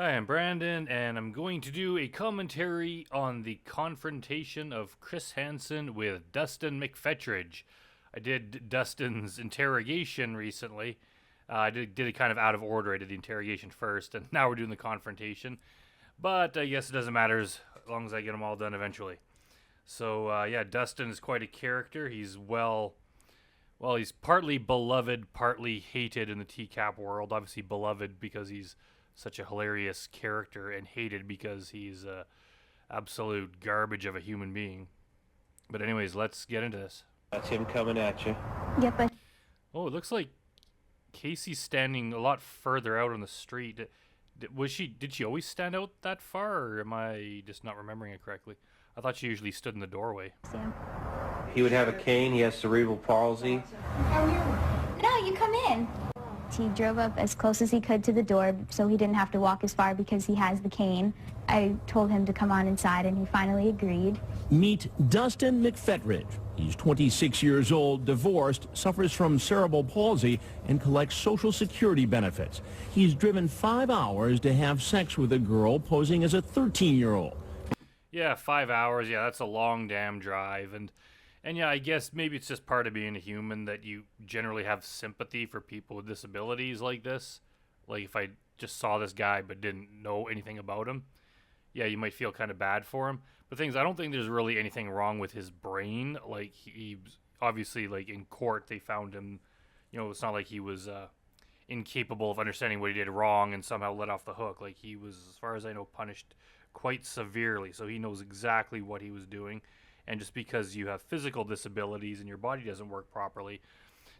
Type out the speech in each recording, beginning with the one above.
Hi, I'm Brandon, and I'm going to do a commentary on the confrontation of Chris Hansen with Dustin McPhetridge. I did Dustin's interrogation recently. I did it kind of out of order. I did the interrogation first, and now we're doing the confrontation. But I guess it doesn't matter as long as I get them all done eventually. So, yeah, Dustin is quite a character. He's partly beloved, partly hated in the TCAP world. Obviously beloved because he's such a hilarious character, and hated because he's a absolute garbage of a human being. But anyways, let's get into this. That's him coming at you. Yep. Oh, it looks like Casey's standing a lot further out on the street. Did she always stand out that far, or am I just not remembering it correctly? I thought she usually stood in the doorway. Sam. He would have a cane. He has cerebral palsy. No, you come in. He drove up as close as he could to the door so he didn't have to walk as far because he has the cane. I told him to come on inside, and he finally agreed. Meet Dustin McPhetridge. He's 26 years old, divorced, suffers from cerebral palsy, and collects Social Security benefits. He's driven 5 hours to have sex with a girl posing as a 13-year-old. Yeah, 5 hours. Yeah, that's a long damn drive. And yeah, I guess maybe it's just part of being a human that you generally have sympathy for people with disabilities like this. Like if I just saw this guy but didn't know anything about him, yeah, you might feel kind of bad for him. But things, I don't think there's really anything wrong with his brain. Like he obviously, like in court, they found him, it's not like he was incapable of understanding what he did wrong and somehow let off the hook. Like he was, as far as I know, punished quite severely. So he knows exactly what he was doing. And just because you have physical disabilities and your body doesn't work properly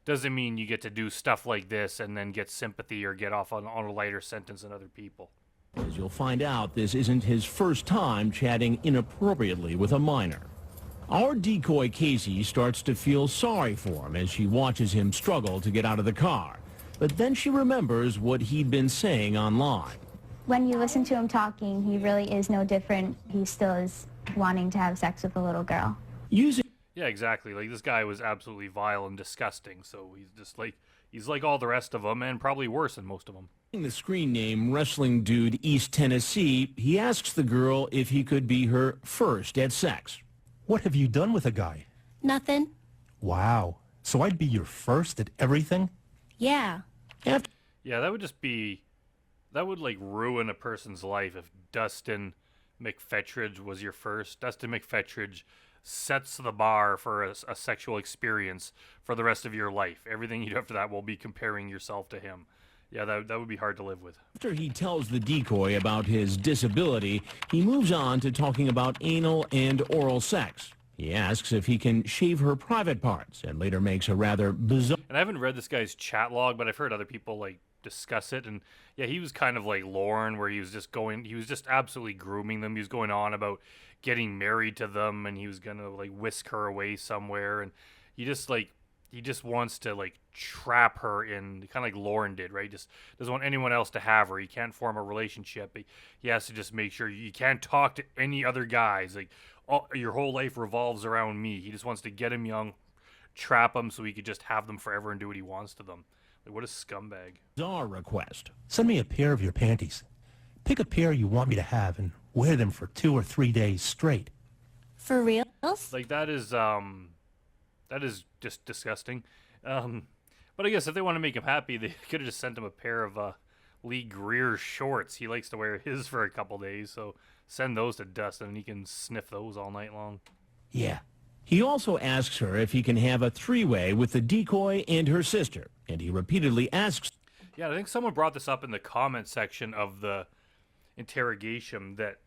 doesn't mean you get to do stuff like this and then get sympathy or get off on a lighter sentence than other people. As you'll find out, this isn't his first time chatting inappropriately with a minor. Our decoy Casey starts to feel sorry for him as she watches him struggle to get out of the car. But then she remembers what he'd been saying online. When you listen to him talking, he really is no different. He still is wanting to have sex with a little girl. Yeah, exactly. Like this guy was absolutely vile and disgusting. So he's like all the rest of them, and probably worse than most of them. Using the screen name Wrestling Dude East Tennessee, he asks the girl if he could be her first at sex. What have you done with a guy? Nothing. Wow. So I'd be your first at everything? Yeah. Yeah, that would like ruin a person's life if Dustin McPhetridge was your first. Dustin McPhetridge sets the bar for a sexual experience for the rest of your life. Everything you do after that will be comparing yourself to him. Yeah, that would be hard to live with. After he tells the decoy about his disability, he moves on to talking about anal and oral sex. He asks if he can shave her private parts and later makes a rather bizarre... And I haven't read this guy's chat log, but I've heard other people discuss it, and yeah, he was kind of like Lauren, where he was just absolutely grooming them. He was going on about getting married to them, and he was gonna whisk her away somewhere, and he just wants to trap her in, kind of like Lauren did, right? He just doesn't want anyone else to have her. He can't form a relationship. He has to just make sure you can't talk to any other guys. Your whole life revolves around me. He just wants to get them young, trap them so he could just have them forever and do what he wants to them. What a scumbag. Bizarre request. Send me a pair of your panties. Pick a pair you want me to have and wear them for 2 or 3 days straight. For real? That is just disgusting. But I guess if they want to make him happy, they could have just sent him a pair of Lee Greer shorts. He likes to wear his for a couple days, so send those to Dustin and he can sniff those all night long. Yeah. He also asks her if he can have a three-way with the decoy and her sister, and he repeatedly asks... Yeah, I think someone brought this up in the comment section of the interrogation, that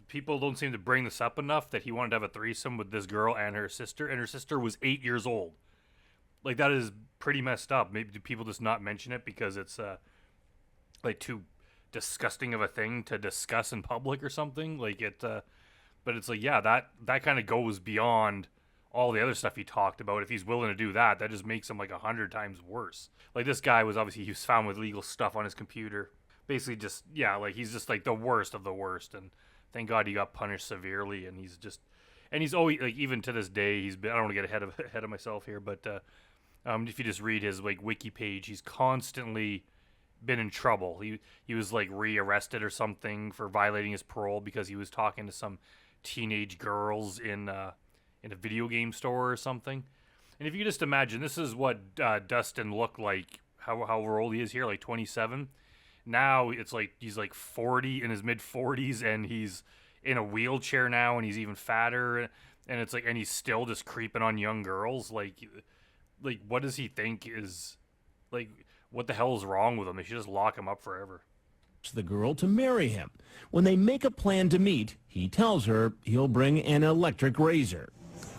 people don't seem to bring this up enough, that he wanted to have a threesome with this girl and her sister was 8 years old. That is pretty messed up. Maybe do people just not mention it because it's too disgusting of a thing to discuss in public or something? But it's that kind of goes beyond all the other stuff he talked about. If he's willing to do that, that just makes him 100 times worse. This guy was found with legal stuff on his computer. Basically just, he's just the worst of the worst. And thank God he got punished severely. And he's always, even to this day, I don't want to get ahead of myself here, but if you just read his wiki page, he's constantly been in trouble. He was like rearrested or something for violating his parole because he was talking to some teenage girls in a video game store or something. And if you just imagine, this is what Dustin looked like, how old he is here, like 27. Now it's like he's like 40, in his mid 40s, and he's in a wheelchair now, and he's even fatter, and it's like, and he's still just creeping on young girls. Like what does he think is, like, what the hell is wrong with him? They should just lock him up forever. The girl to marry him. When they make a plan to meet, he tells her he'll bring an electric razor.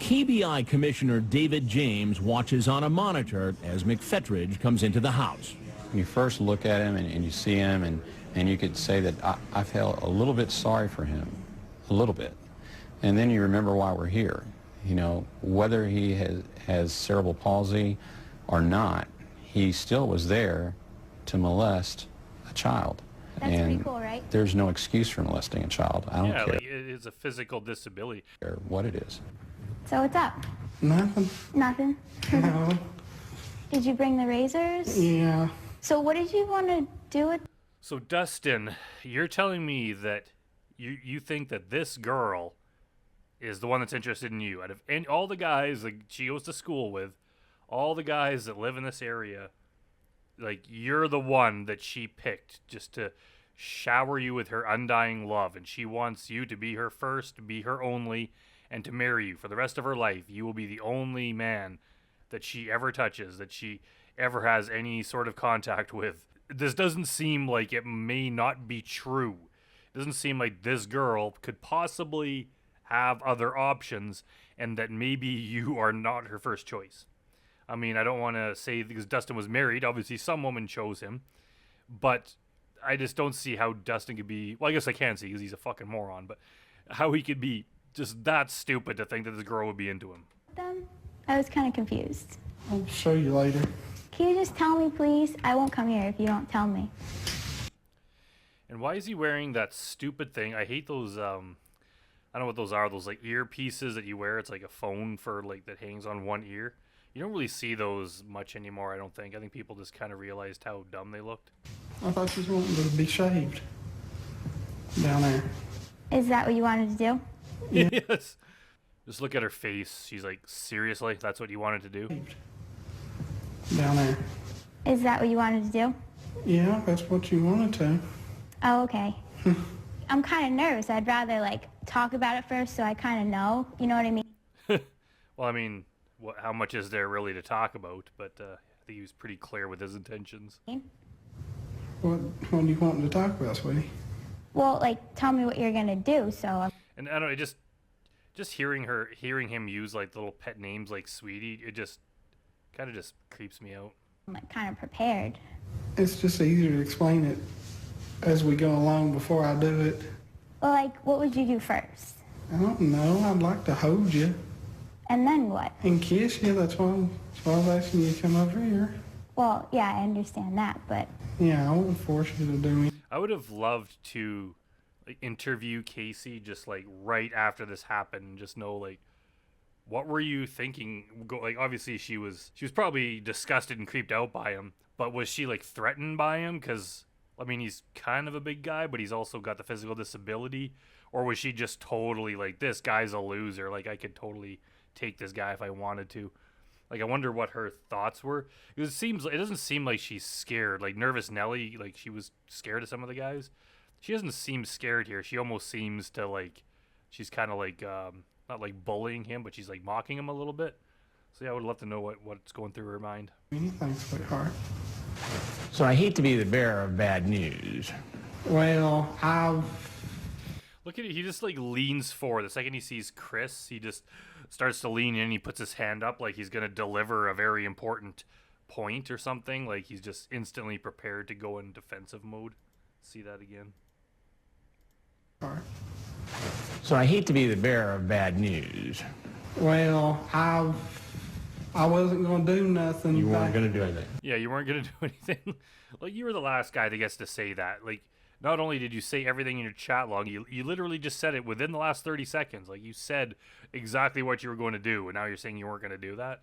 KBI Commissioner David James watches on a monitor as McPhetridge comes into the house. You first look at him and you see him, and you could say that I felt a little bit sorry for him, a little bit. And then you remember why we're here. You know, whether he has cerebral palsy or not, he still was there to molest a child. That's pretty cool, right? There's no excuse for molesting a child. I don't care. Like, it's a physical disability. What it is. So what's up? Nothing. Nothing? No. Did you bring the razors? Yeah. So what did you want to do with... So Dustin, you're telling me that you think that this girl is the one that's interested in you. Out of all the guys that she goes to school with, all the guys that live in this area, like, you're the one that she picked just to shower you with her undying love, and she wants you to be her first, be her only, and to marry you for the rest of her life. You will be the only man that she ever touches, that she ever has any sort of contact with. This doesn't seem like it may not be true. It doesn't seem like this girl could possibly have other options, and that maybe you are not her first choice. I mean, I don't want to say because Dustin was married. Obviously, some woman chose him. But I just don't see how Dustin could be... Well, I guess I can see because he's a fucking moron. But how he could be just that stupid to think that this girl would be into him. them? I was kind of confused. I'll show you later. Can you just tell me, please? I won't come here if you don't tell me. And why is he wearing that stupid thing? I hate those... I don't know what those are. Those, like, earpieces that you wear. It's like a phone for, like, that hangs on one ear. You don't really see those much anymore, I don't think. I think people just kind of realized how dumb they looked. I thought you was wanting to be shaved. Down there. Is that what you wanted to do? Yes. Just look at her face. She's like, seriously? That's what you wanted to do? Down there. Is that what you wanted to do? Yeah, that's what you wanted to. Oh, okay. I'm kind of nervous. I'd rather, like, talk about it first so I kind of know. You know what I mean? Well, I mean, how much is there really to talk about? But I think he was pretty clear with his intentions. What do you want to talk about, sweetie? Well, like, tell me what you're going to do, so... And I don't know, just hearing him use, like, little pet names like Sweetie, it just kind of just creeps me out. I'm, like, kind of prepared. It's just easier to explain it as we go along before I do it. Well, like, what would you do first? I don't know. I'd like to hold you And then what? and kiss you. That's why I was asking you to come over here. Well, yeah, I understand that, but... Yeah, I wouldn't force you to do anything. I would have loved to, like, interview Casey just, like, right after this happened and just know, like, what were you thinking? Like, obviously she was probably disgusted and creeped out by him, but was she, like, threatened by him? Because, I mean, he's kind of a big guy, but he's also got the physical disability. Or was she just totally like, this guy's a loser, like, I could totally take this guy if I wanted to? Like, I wonder what her thoughts were. Because it doesn't seem like she's scared. Like, Nervous Nelly, like, she was scared of some of the guys. She doesn't seem scared here. She almost seems to, like, she's kind of like, not like bullying him, but she's like mocking him a little bit. So yeah, I would love to know what's going through her mind. Anything, sweetheart. So I hate to be the bearer of bad news. Well, Look at it. He just, like, leans forward. The second he sees Chris, he just starts to lean in and he puts his hand up like he's going to deliver a very important point or something. Like, he's just instantly prepared to go in defensive mode. See that again. So I hate to be the bearer of bad news. well, I wasn't going to do nothing. You weren't going to do anything. Yeah, you weren't going to do anything. Like, you were the last guy that gets to say that. Like, not only did you say everything in your chat log, you literally just said it within the last 30 seconds. Like, you said exactly what you were going to do, and now you're saying you weren't going to do that?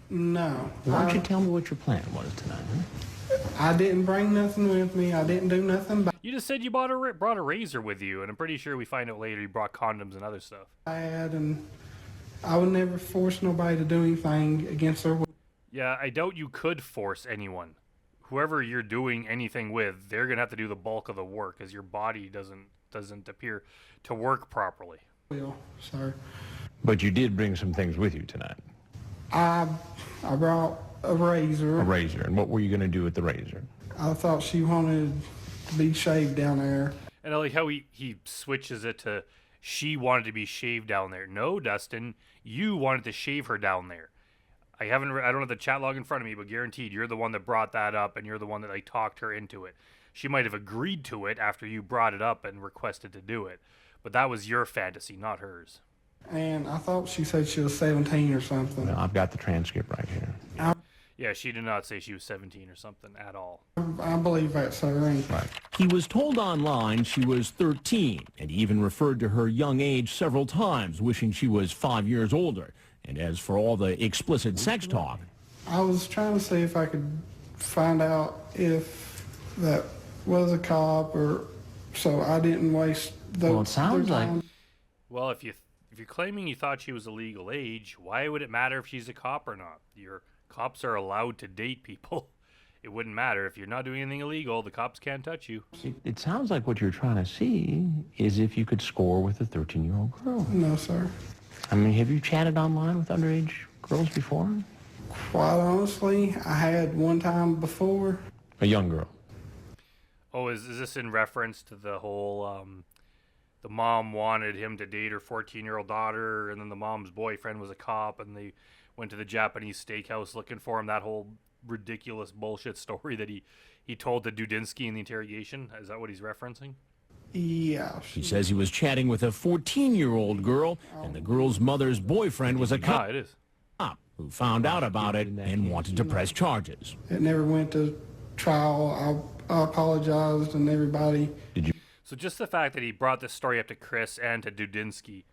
No. Why don't you tell me what your plan was tonight, huh? I didn't bring nothing with me. I didn't do nothing You just said you brought a razor with you, and I'm pretty sure we find out later you brought condoms and other stuff. bad, and I would never force nobody to do anything against their will. Yeah, I doubt you could force anyone. Whoever you're doing anything with, they're gonna have to do the bulk of the work, as your body doesn't appear to work properly. So But you did bring some things with you tonight. I brought a razor. A razor. And what were you going to do with the razor? I thought she wanted to be shaved down there. And I like how he switches it to she wanted to be shaved down there. No, Dustin, you wanted to shave her down there. I don't have the chat log in front of me, but guaranteed you're the one that brought that up, and you're the one that like talked her into it. She might have agreed to it after you brought it up and requested to do it, but that was your fantasy, not hers. And I thought she said she was 17 or something. Well, I've got the transcript right here. Yeah, she did not say she was 17 or something at all. I believe that, sir. Right. He was told online she was 13, and he even referred to her young age several times, wishing she was 5 years older. And as for all the explicit sex talk, I was trying to see if I could find out if that was a cop, or so I didn't waste the. Well, it sounds like. Well, if you're claiming you thought she was a legal age, why would it matter if she's a cop or not? Your cops are allowed to date people. It wouldn't matter. If you're not doing anything illegal, the cops can't touch you. It sounds like what you're trying to see is if you could score with a 13-year-old girl. No, sir. I mean, have you chatted online with underage girls before? Quite honestly, I had one time before. A young girl. Oh, is this in reference to the whole, the mom wanted him to date her 14-year-old daughter, and then the mom's boyfriend was a cop, and they went to the Japanese steakhouse looking for him, that whole ridiculous bullshit story that he told to Dudinsky in the interrogation? Is that what he's referencing? Yeah. He says he was chatting with a 14-year-old girl, and the girl's mother's boyfriend was a Yeah, cop it is. who found out about it and wanted to press charges. It never went to trial. I apologized, and everybody. So just the fact that he brought this story up to Chris and to Dudinsky,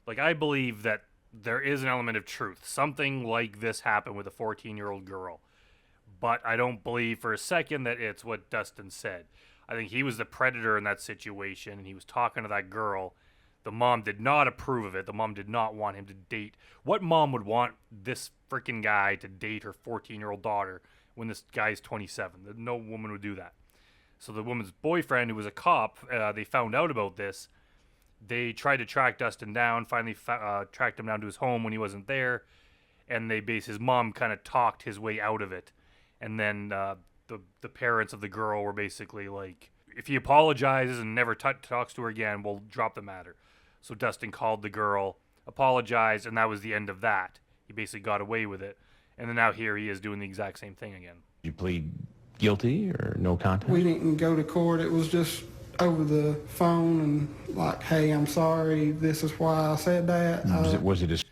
like, I believe that there is an element of truth. Something like this happened with a 14-year-old girl. But I don't believe for a second that it's what Dustin said. I think he was the predator in that situation, and he was talking to that girl. The mom did not approve of it. The mom did not want him to date. What mom would want this freaking guy to date her 14-year-old daughter when this guy's 27? No woman would do that. So the woman's boyfriend, who was a cop, they found out about this. They tried to track Dustin down, finally tracked him down to his home when he wasn't there, and his mom kind of talked his way out of it. And then the parents of the girl were basically like, if he apologizes and never talks to her again, we'll drop the matter. So Dustin called the girl, apologized, and that was the end of that. He basically got away with it. And then now here he is doing the exact same thing again. Did you plead guilty or no contest? We didn't go to court. It was just over the phone and like, hey, I'm sorry. This is why I said that. Was it a...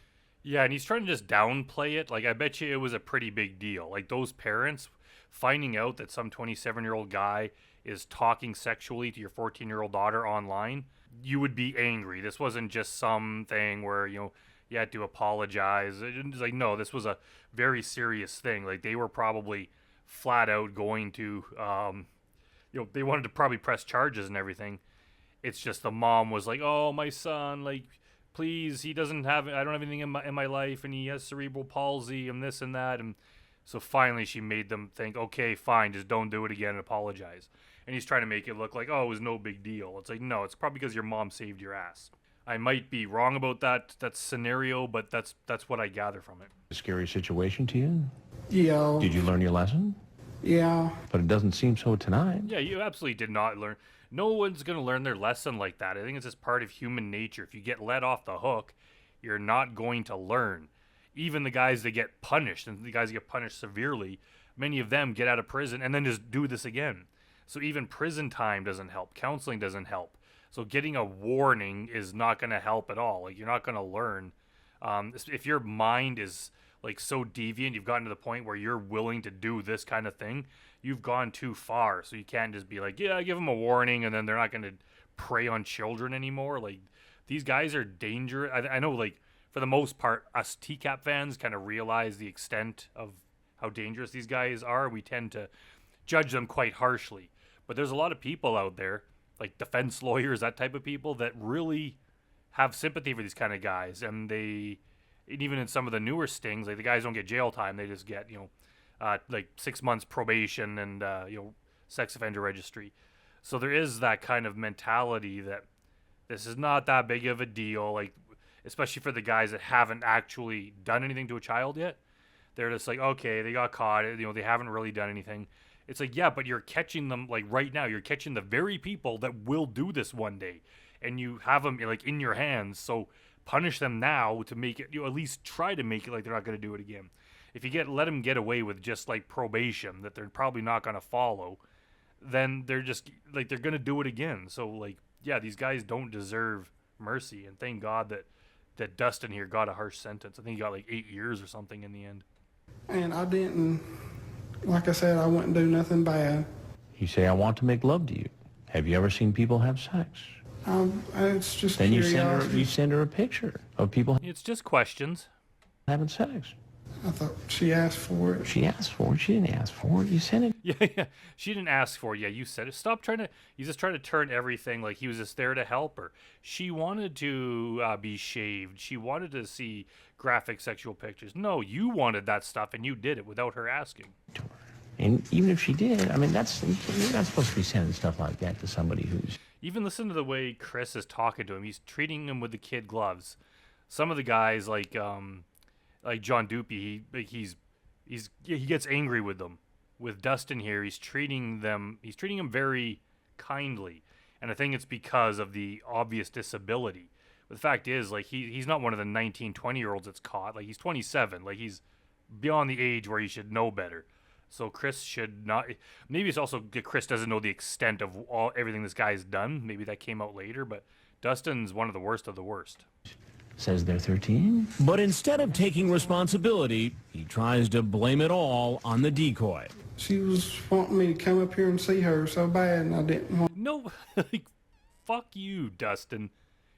Yeah, and he's trying to just downplay it. Like, I bet you it was a pretty big deal. Like, those parents finding out that some 27-year-old guy is talking sexually to your 14-year-old daughter online, you would be angry. This wasn't just something where, you had to apologize. It's like, no, this was a very serious thing. Like, they were probably flat out going to, they wanted to probably press charges and everything. It's just the mom was like, oh, my son, like, please, I don't have anything in my life, and he has cerebral palsy and this and that. And so finally she made them think, okay, fine, just don't do it again and apologize. And he's trying to make it look like, oh, it was no big deal. It's like, no, it's probably because your mom saved your ass. I might be wrong about that scenario, but that's what I gather from it. A scary situation to you? Yeah. Did you learn your lesson? Yeah. But it doesn't seem so tonight. Yeah, you absolutely did not learn. No one's going to learn their lesson like that. I think it's just part of human nature. If you get let off the hook, you're not going to learn. Even the guys that get punished, and the guys that get punished severely, many of them get out of prison and then just do this again. So even prison time doesn't help. Counseling doesn't help. So getting a warning is not going to help at all. Like, you're not going to learn. If your mind is like so deviant, you've gotten to the point where you're willing to do this kind of thing, you've gone too far. So you can't just be like, yeah, give them a warning, and then they're not going to prey on children anymore. Like, these guys are dangerous. I know, like, for the most part, us TCAP fans kind of realize the extent of how dangerous these guys are. We tend to judge them quite harshly. But there's a lot of people out there, like defense lawyers, that type of people, that really have sympathy for these kind of guys. And even in some of the newer stings, like the guys don't get jail time. They just get, like 6 months probation and, sex offender registry. So there is that kind of mentality that this is not that big of a deal, like, especially for the guys that haven't actually done anything to a child yet. They're just like, okay, they got caught, they haven't really done anything. It's like, yeah, but you're catching them, like, right now. You're catching the very people that will do this one day. And you have them, like, in your hands. So punish them now to make it, at least try to make it like they're not going to do it again. If you let them get away with just, like, probation that they're probably not going to follow, then they're just, like, they're going to do it again. So, like, yeah, these guys don't deserve mercy. And thank God that Dustin here got a harsh sentence. I think he got, like, 8 years or something in the end. And I didn't, like I said, I wouldn't do nothing bad. You say, I want to make love to you. Have you ever seen people have sex? It's just Then curiosity. you send her a picture of people It's just questions. having sex. I thought she asked for it. She asked for it. She didn't ask for it. You sent it. Yeah. She didn't ask for it. Yeah, you said it. Stop trying to... You just trying to turn everything like he was just there to help her. She wanted to be shaved. She wanted to see graphic sexual pictures. No, you wanted that stuff, and you did it without her asking. And even if she did, I mean, you're not supposed to be sending stuff like that to somebody who's... Even listen to the way Chris is talking to him. He's treating him with the kid gloves. Some of the guys, like John Dupe, he gets angry with them. With Dustin here, he's treating him very kindly. And I think it's because of the obvious disability. But the fact is, like, he's not one of the 19, 20-year-olds that's caught. Like, he's 27. Like, he's beyond the age where he should know better. So Chris should not... Maybe it's also Chris doesn't know the extent of everything this guy's done. Maybe that came out later. But Dustin's one of the worst of the worst. Says they're 13. But instead of taking responsibility, he tries to blame it all on the decoy. She was wanting me to come up here and see her so bad, and I didn't want... No, like, fuck you, Dustin.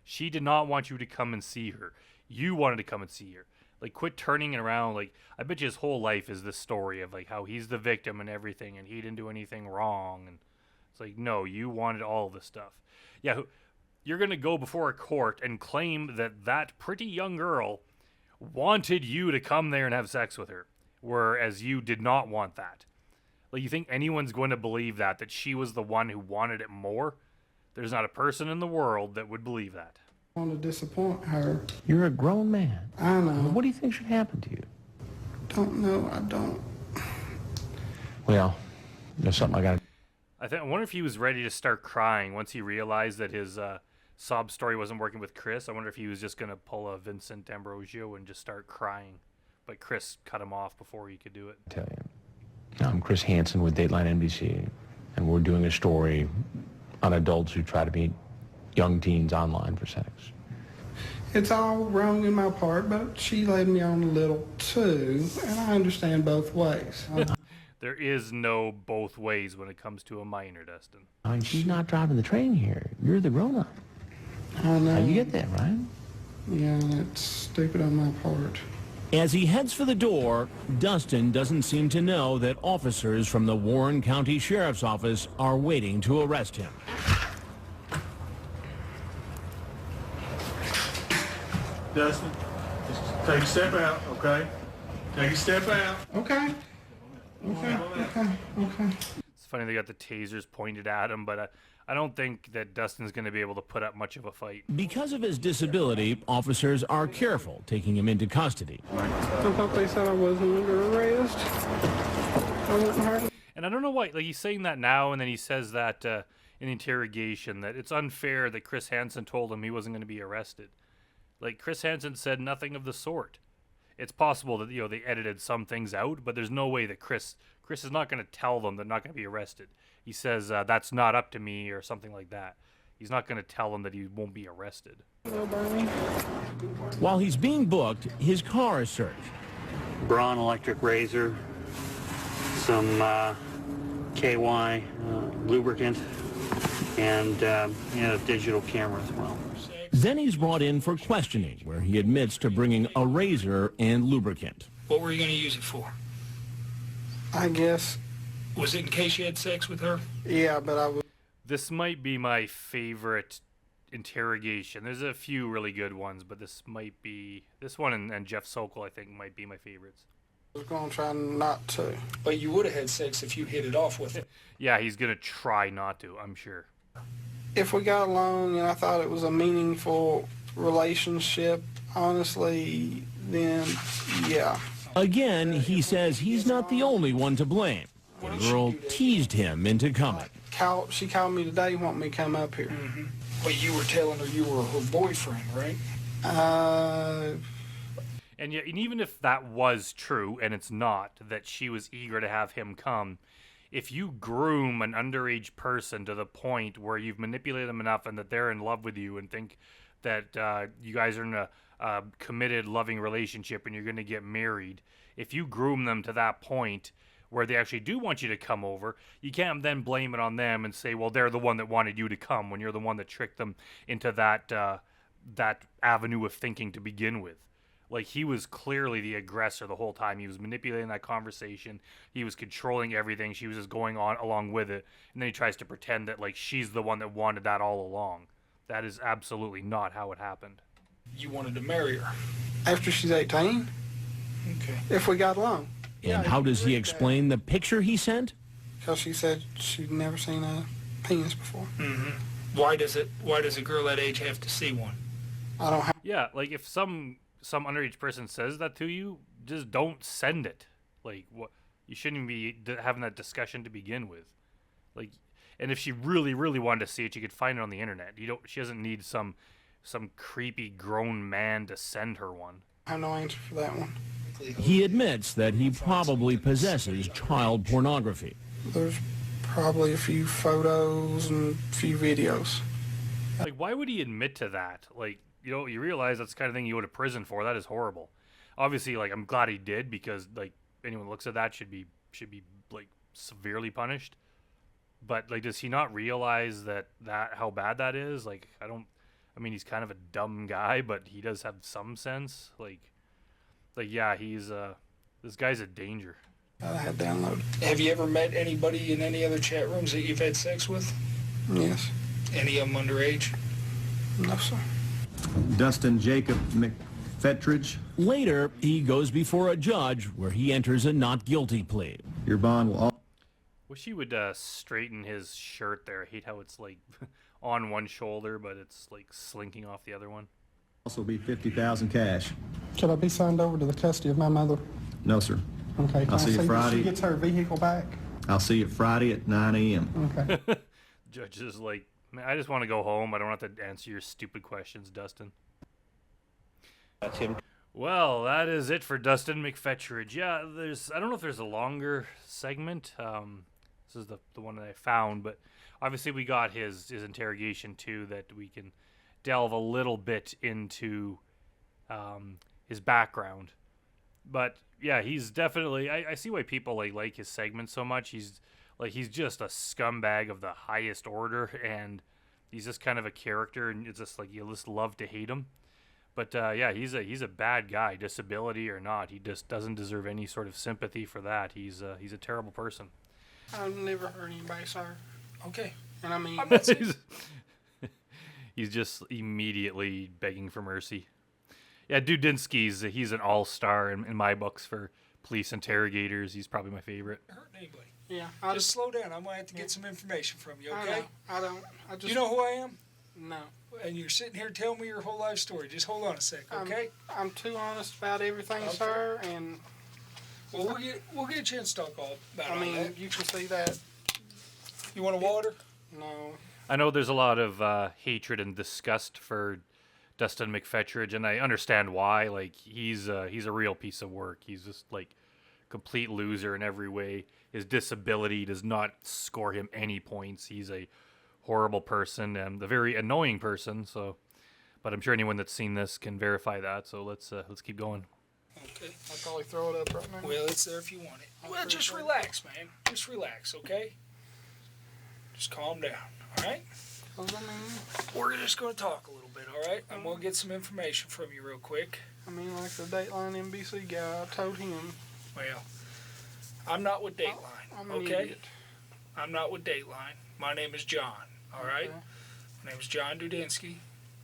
She did not want you to come and see her. You wanted to come and see her. Like, quit turning it around. Like, I bet you his whole life is this story of, like, how he's the victim and everything, and he didn't do anything wrong. And it's like, no, you wanted all this stuff. Yeah, you're going to go before a court and claim that pretty young girl wanted you to come there and have sex with her, whereas you did not want that. Like, you think anyone's going to believe that she was the one who wanted it more? There's not a person in the world that would believe that. I want to disappoint her. You're a grown man. I know. What do you think should happen to you? Don't know. I don't. Well, there's something I got to... I wonder if he was ready to start crying once he realized that his sob story wasn't working with Chris. I wonder if he was just going to pull a Vincent D'Ambrosio and just start crying. But Chris cut him off before he could do it. tell you. I'm Chris Hansen with Dateline NBC, and we're doing a story on adults who try to meet young teens online for sex. It's all wrong in my part, but she led me on a little too, and I understand both ways. There is no both ways when it comes to a minor, Dustin. I mean, she's not driving the train here. You're the grown-up. I know. Now, you get that, right? Yeah, that's stupid on my part. As he heads for the door, Dustin doesn't seem to know that officers from the Warren County Sheriff's Office are waiting to arrest him. Dustin, just take a step out, okay? Take a step out. Okay. Okay. It's funny they got the tasers pointed at him, but I don't think that Dustin's going to be able to put up much of a fight. Because of his disability, officers are careful taking him into custody. I thought they said I wasn't under arrest. I wasn't hurt. And I don't know why. Like, he's saying that now, and then he says that in interrogation, that it's unfair that Chris Hansen told him he wasn't going to be arrested. Like, Chris Hansen said nothing of the sort. It's possible that, they edited some things out, but there's no way that Chris is not going to tell them they're not going to be arrested. He says, that's not up to me, or something like that. He's not going to tell them that he won't be arrested. While he's being booked, his car is searched. Braun electric razor, some KY lubricant, and digital camera as well. Then he's brought in for questioning, where he admits to bringing a razor and lubricant. What were you going to use it for? I guess. Was it in case you had sex with her? Yeah, but I was. This might be my favorite interrogation. There's a few really good ones, but this one and Jeff Sokol, I think, might be my favorites. I was going to try not to. But you would have had sex if you hit it off with it. Yeah, he's going to try not to, I'm sure. If we got along and I thought it was a meaningful relationship, honestly, then yeah. Again, he says he's not the only one to blame. The girl teased him into coming. She called me today, wanting me to come up here. Mm-hmm. But you were telling her you were her boyfriend, right? And even if that was true, and it's not, that she was eager to have him come, if you groom an underage person to the point where you've manipulated them enough and that they're in love with you and think that you guys are in a committed, loving relationship and you're going to get married, if you groom them to that point where they actually do want you to come over, you can't then blame it on them and say, well, they're the one that wanted you to come when you're the one that tricked them into that avenue of thinking to begin with. Like, he was clearly the aggressor the whole time. He was manipulating that conversation. He was controlling everything. She was just going on along with it. And then he tries to pretend that, like, she's the one that wanted that all along. That is absolutely not how it happened. You wanted to marry her? After she's 18? Okay. If we got along. And how does he explain the picture he sent? Because she said she'd never seen a penis before. Mm-hmm. Why does a girl that age have to see one? I don't have... Yeah, like, if some underage person says that to you, just don't send it. Like, what? You shouldn't be having that discussion to begin with. Like, and if she really, really wanted to see it, she could find it on the internet. She doesn't need some creepy grown man to send her one. I have no answer for that one. He admits that he probably possesses child pornography. There's probably a few photos and a few videos. Like, why would he admit to that? Like, you realize that's the kind of thing you go to prison for. That is horrible. Obviously, like, I'm glad he did, because, like, anyone who looks at that should be like, severely punished. But, like, does he not realize that how bad that is? Like, I mean, he's kind of a dumb guy, but he does have some sense. Like yeah, this guy's a danger. I had downloaded. Have you ever met anybody in any other chat rooms that you've had sex with? Yes. Any of them underage? No, sir. Dustin Jacob McPhetridge. Later, he goes before a judge where he enters a not guilty plea. Your bond will... Wish he would straighten his shirt there. I hate how it's, like, on one shoulder, but it's, like, slinking off the other one. Also be $50,000 cash. Should I be signed over to the custody of my mother? No, sir. Okay. I'll see you Friday. She gets her vehicle back? I'll see you Friday at 9 a.m. Okay. Judge is like, man, I just want to go home. I don't have to answer your stupid questions, Dustin. That's him. Well, that is it for Dustin McPhetridge. Yeah, I don't know if there's a longer segment. This is the one that I found, but obviously we got his interrogation too, that we can delve a little bit into his background. But yeah, he's definitely, I see why people like his segments so much. He's just a scumbag of the highest order, and he's just kind of a character, and it's just like you just love to hate him. But yeah, he's a bad guy, disability or not. He just doesn't deserve any sort of sympathy for that. He's a terrible person. I've never heard anybody, sir. Okay. And I mean... He's just immediately begging for mercy. Yeah, Dudinsky's he's an all-star in my books for police interrogators. He's probably my favorite. Hurt anybody? Yeah. Just slow down. I'm gonna have to get some information from you. Okay? I don't. You know who I am? No. And you're sitting here telling me your whole life story. Just hold on a sec, okay? I'm too honest about everything, sir, and... Well, we'll get a chance to talk all about I mean, that. you can see that. You want a water? No. I know there's a lot of hatred and disgust for Dustin McPhetridge, and I understand why. Like, he's a real piece of work. He's just, like, complete loser in every way. His disability does not score him any points. He's a horrible person and a very annoying person. So, but I'm sure anyone that's seen this can verify that. So let's keep going. Okay. I'll probably throw it up right now. Well, it's there if you want it. Well, just relax, man. Just relax, okay? Just calm down, all right? 'Cause, I mean, We're just going to talk a little bit, all right? I'm going to get some information from you real quick. I mean, like the Dateline NBC guy, I told him. Well, I'm not with Dateline, I'm an okay? idiot. I'm not with Dateline. My name is John, all right? Okay. My name is John Dudinsky.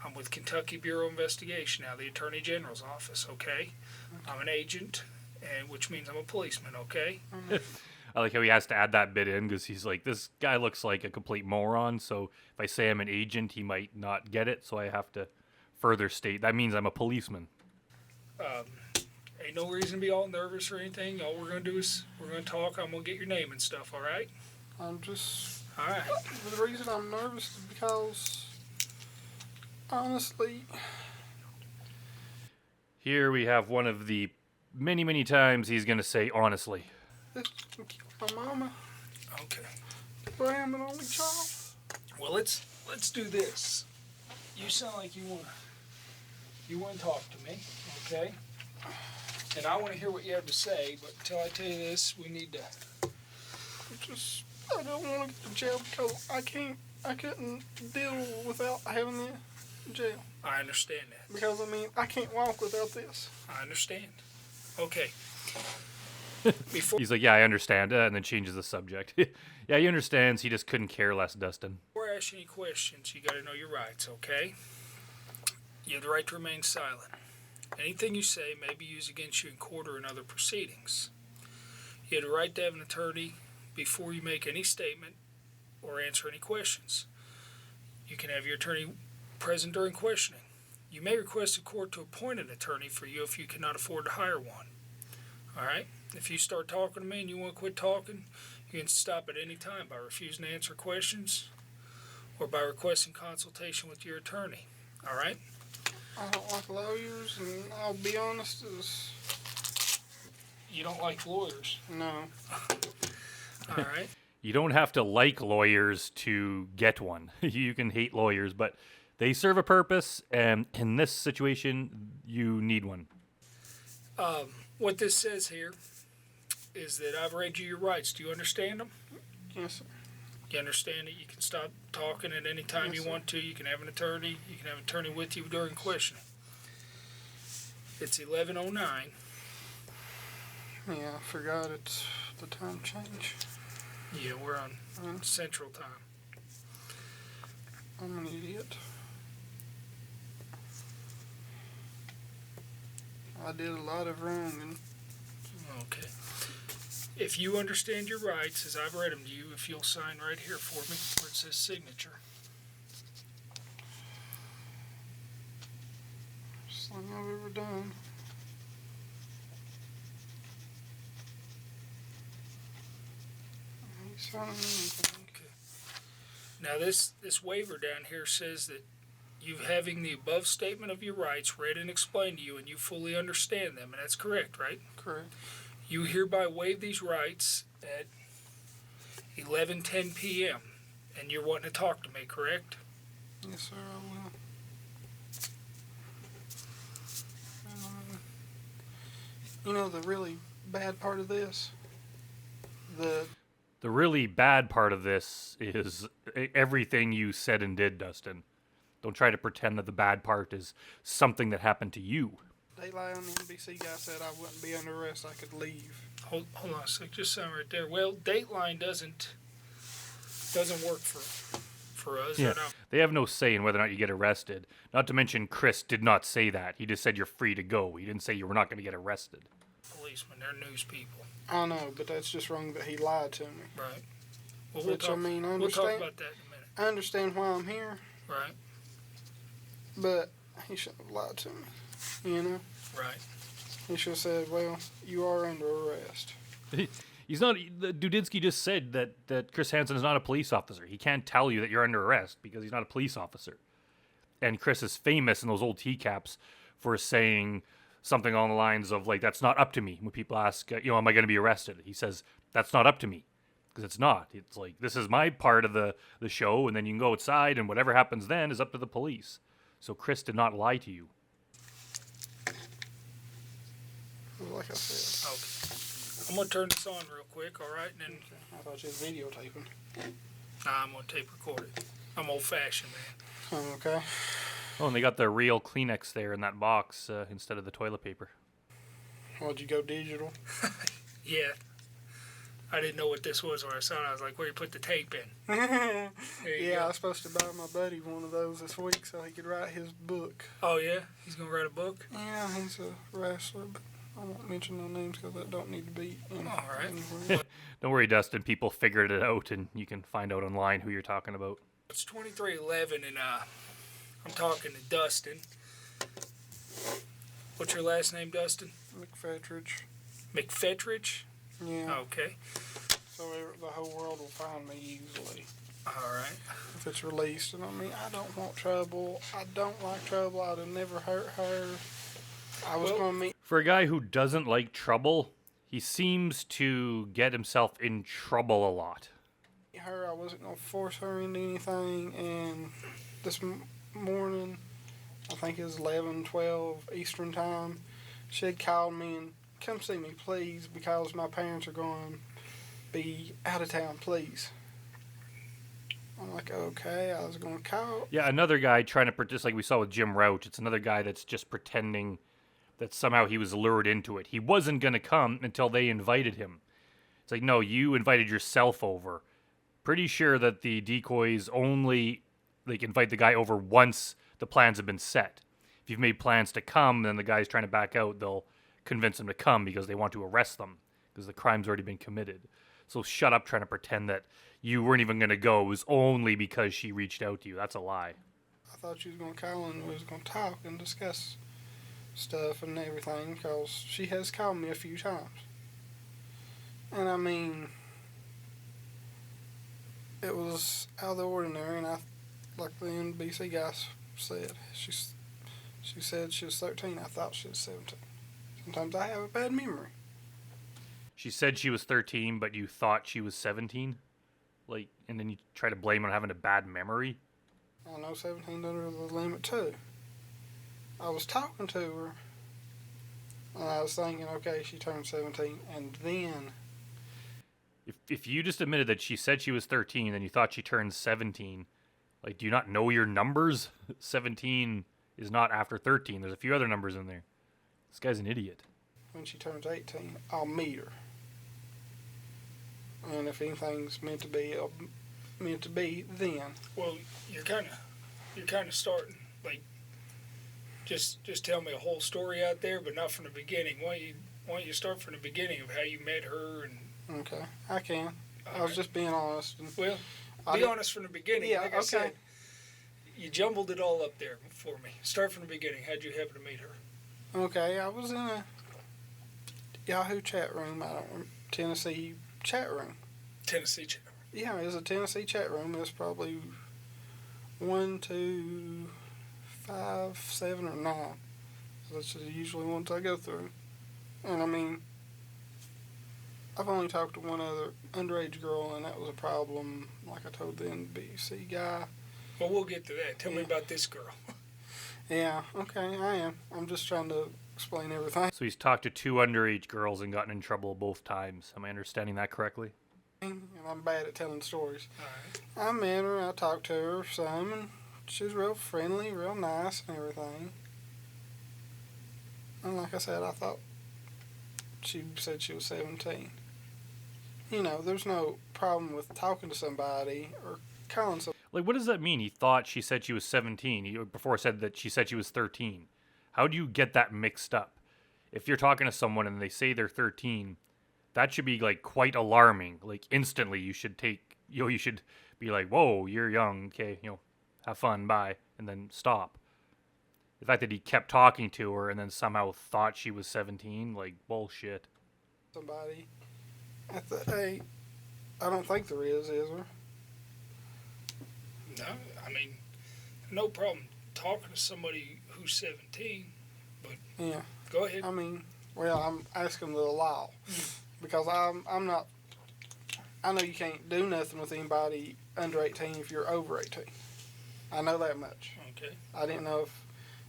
I'm with Kentucky Bureau of Investigation, now the Attorney General's office, okay? I'm an agent, and which means I'm a policeman, okay? I like how he has to add that bit in because he's like, this guy looks like a complete moron. So if I say I'm an agent, he might not get it. So I have to further state that means I'm a policeman. Ain't no reason to be all nervous or anything. All we're going to do is we're going to talk. I'm going to get your name and stuff, all right? I'm just. All right. The reason I'm nervous is because, honestly. Here we have one of the many, many times he's going to say honestly. This can kill my mama. Okay. But I am an only child. Well, let's do this. You sound like you want to talk to me, okay? And I want to hear what you have to say, but until I tell you this, we need to. I don't want to get to jail because I couldn't deal without having the jail. I understand that. Because, I mean, I can't walk without this. I understand. Okay. He's like, yeah, I understand, and then changes the subject. Yeah, he understands. He just couldn't care less, Dustin. Before I ask you any questions, you got to know your rights, okay? You have the right to remain silent. Anything you say may be used against you in court or in other proceedings. You have the right to have an attorney before you make any statement or answer any questions. You can have your attorney present during questioning. You may request a court to appoint an attorney for you if you cannot afford to hire one. All right? If you start talking to me and you want to quit talking, you can stop at any time by refusing to answer questions or by requesting consultation with your attorney. All right? I don't like lawyers, and I'll be honest, You don't like lawyers? No. All right. You don't have to like lawyers to get one. You can hate lawyers, but they serve a purpose, and in this situation, you need one. What this says here is that I've read you your rights. Do you understand them? Yes, sir. You understand that you can stop talking at any time you want to. You can have an attorney. You can have an attorney with you during questioning. It's 11:09. Yeah, I forgot it's the time change. Yeah, we're on Central Time. I'm an idiot. I did a lot of wrong. And Okay. If you understand your rights, as I've read them to you, if you'll sign right here for me where it says signature. First thing I've ever done. I ain't signing anything. Okay. Now this waiver down here says that you having the above statement of your rights read and explained to you and you fully understand them, and that's correct, right? Correct. You hereby waive these rights at 11:10 p.m. and you're wanting to talk to me, correct? Yes, sir, I will. You know the really bad part of this? The really bad part of this is everything you said and did, Dustin. Don't try to pretend that the bad part is something that happened to you. Dateline on the NBC guy said I wouldn't be under arrest, I could leave. Hold on a sec, just something right there. Well, Dateline doesn't work for us. Yeah. Or not. They have no say in whether or not you get arrested. Not to mention, Chris did not say that. He just said you're free to go. He didn't say you were not going to get arrested. Policemen, they're news people. I know, but that's just wrong that he lied to me. Right. Well, Which, I mean, I we'll talk understand. about that in a minute. I understand why I'm here, Right. but he shouldn't have lied to me. You know? Right. He should have said, well, you are under arrest. He's not. Dudinsky just said that Chris Hansen is not a police officer. He can't tell you that you're under arrest because he's not a police officer. And Chris is famous in those old TCAPs for saying something along the lines of, like, that's not up to me. When people ask, am I going to be arrested? He says, that's not up to me. Because it's not. It's like, this is my part of the show, and then you can go outside, and whatever happens then is up to the police. So Chris did not lie to you. Like I said. Okay. I'm going to turn this on real quick, all right? And then I thought you was videotaping. I'm going to tape record it. I'm old-fashioned, man. Okay. Oh, and they got the real Kleenex there in that box instead of the toilet paper. Why'd you go digital? Yeah. I didn't know what this was when I saw it. I was like, where you put the tape in? Yeah, go. I was supposed to buy my buddy one of those this week so he could write his book. Oh, yeah? He's going to write a book? Yeah, he's a wrestler, but I won't mention no names because that don't need to be in. All right. Don't worry, Dustin. People figured it out, and you can find out online who you're talking about. It's 2311, and I'm talking to Dustin. What's your last name, Dustin? McPhetridge. McPhetridge? Yeah. Okay. So the whole world will find me easily. All right. If it's released. And I mean, I don't want trouble. I don't like trouble. I'd have never hurt her. I was going to meet... For a guy who doesn't like trouble, he seems to get himself in trouble a lot. her. I wasn't going to force her into anything. And this morning, I think it was 11:12 Eastern time, she had called me and, come see me, please, because my parents are going to be out of town, please. I'm like, okay, I was going to call. Yeah, another guy trying to, just like we saw with Jim Rouch, it's another guy that's just pretending that somehow he was lured into it. He wasn't going to come until they invited him. It's like, no, you invited yourself over. Pretty sure that the decoys only invite the guy over once the plans have been set. If you've made plans to come, then the guy's trying to back out, they'll convince him to come because they want to arrest them because the crime's already been committed. So shut up trying to pretend that you weren't even going to go. It was only because she reached out to you. That's a lie. I thought she was going to call and we was going to talk and discuss stuff and everything because she has called me a few times. And I mean, it was out of the ordinary, and like the NBC guys said, she said she was 13. I thought she was 17. Sometimes I have a bad memory. She said she was 13, but you thought she was 17? And then you try to blame her on having a bad memory? I know 17 under the limit too. I was talking to her, and I was thinking, okay, she turned 17, and then... If you just admitted that she said she was 13 and you thought she turned 17, do you not know your numbers? 17 is not after 13. There's a few other numbers in there. This guy's an idiot. When she turns 18, I'll meet her. And if anything's meant to be, then. Well, you're kind of starting, just tell me a whole story out there, but not from the beginning. Why don't you start from the beginning of how you met her and... Okay, I can. I was just being honest. Well, be honest from the beginning. Yeah, like I said, you jumbled it all up there for me. Start from the beginning. How'd you happen to meet her? Okay, I was in a Yahoo chat room. Tennessee chat room. Tennessee chat room. Yeah, it was a Tennessee chat room. It was probably 1, 2, 5, 7, or 9. That's usually ones I go through. And I mean, I've only talked to one other underage girl, and that was a problem, like I told the NBC guy. Well, we'll get to that. Tell me about this girl. Yeah, okay, I am. I'm just trying to explain everything. So he's talked to 2 underage girls and gotten in trouble both times. Am I understanding that correctly? And I'm bad at telling stories. All right. I met her, I talked to her some, and she was real friendly, real nice and everything. And like I said, I thought she said she was 17. You know, there's no problem with talking to somebody or calling somebody. What does that mean? He thought she said she was 17. He before said that she said she was 13. How do you get that mixed up? If you're talking to someone and they say they're 13, that should be quite alarming. Instantly you should you should be like, whoa, you're young. Okay, have fun, bye. And then stop. The fact that he kept talking to her and then somehow thought she was 17, bullshit. Somebody at the age, I don't think there is there? No, I mean, no problem talking to somebody who's 17, but yeah, go ahead. I mean, well, I'm asking the law because I'm not. I know you can't do nothing with anybody under 18 if you're over 18. I know that much. Okay. I didn't know if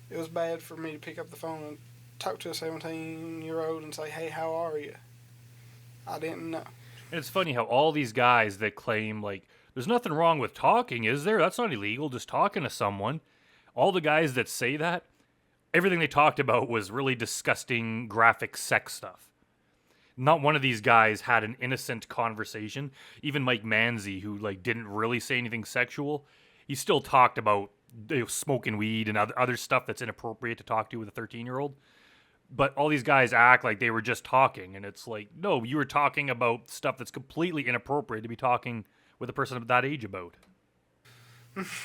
it was bad for me to pick up the phone and talk to a 17-year-old and say, hey, how are you? I didn't know. And it's funny how all these guys that claim, There's nothing wrong with talking, is there? That's not illegal, just talking to someone. All the guys that say that, everything they talked about was really disgusting, graphic sex stuff. Not one of these guys had an innocent conversation. Even Mike Manzi, who like didn't really say anything sexual, he still talked about smoking weed and other stuff that's inappropriate to talk to with a 13-year-old. But all these guys act like they were just talking, and it's like, no, you were talking about stuff that's completely inappropriate to be talking with a person of that age about.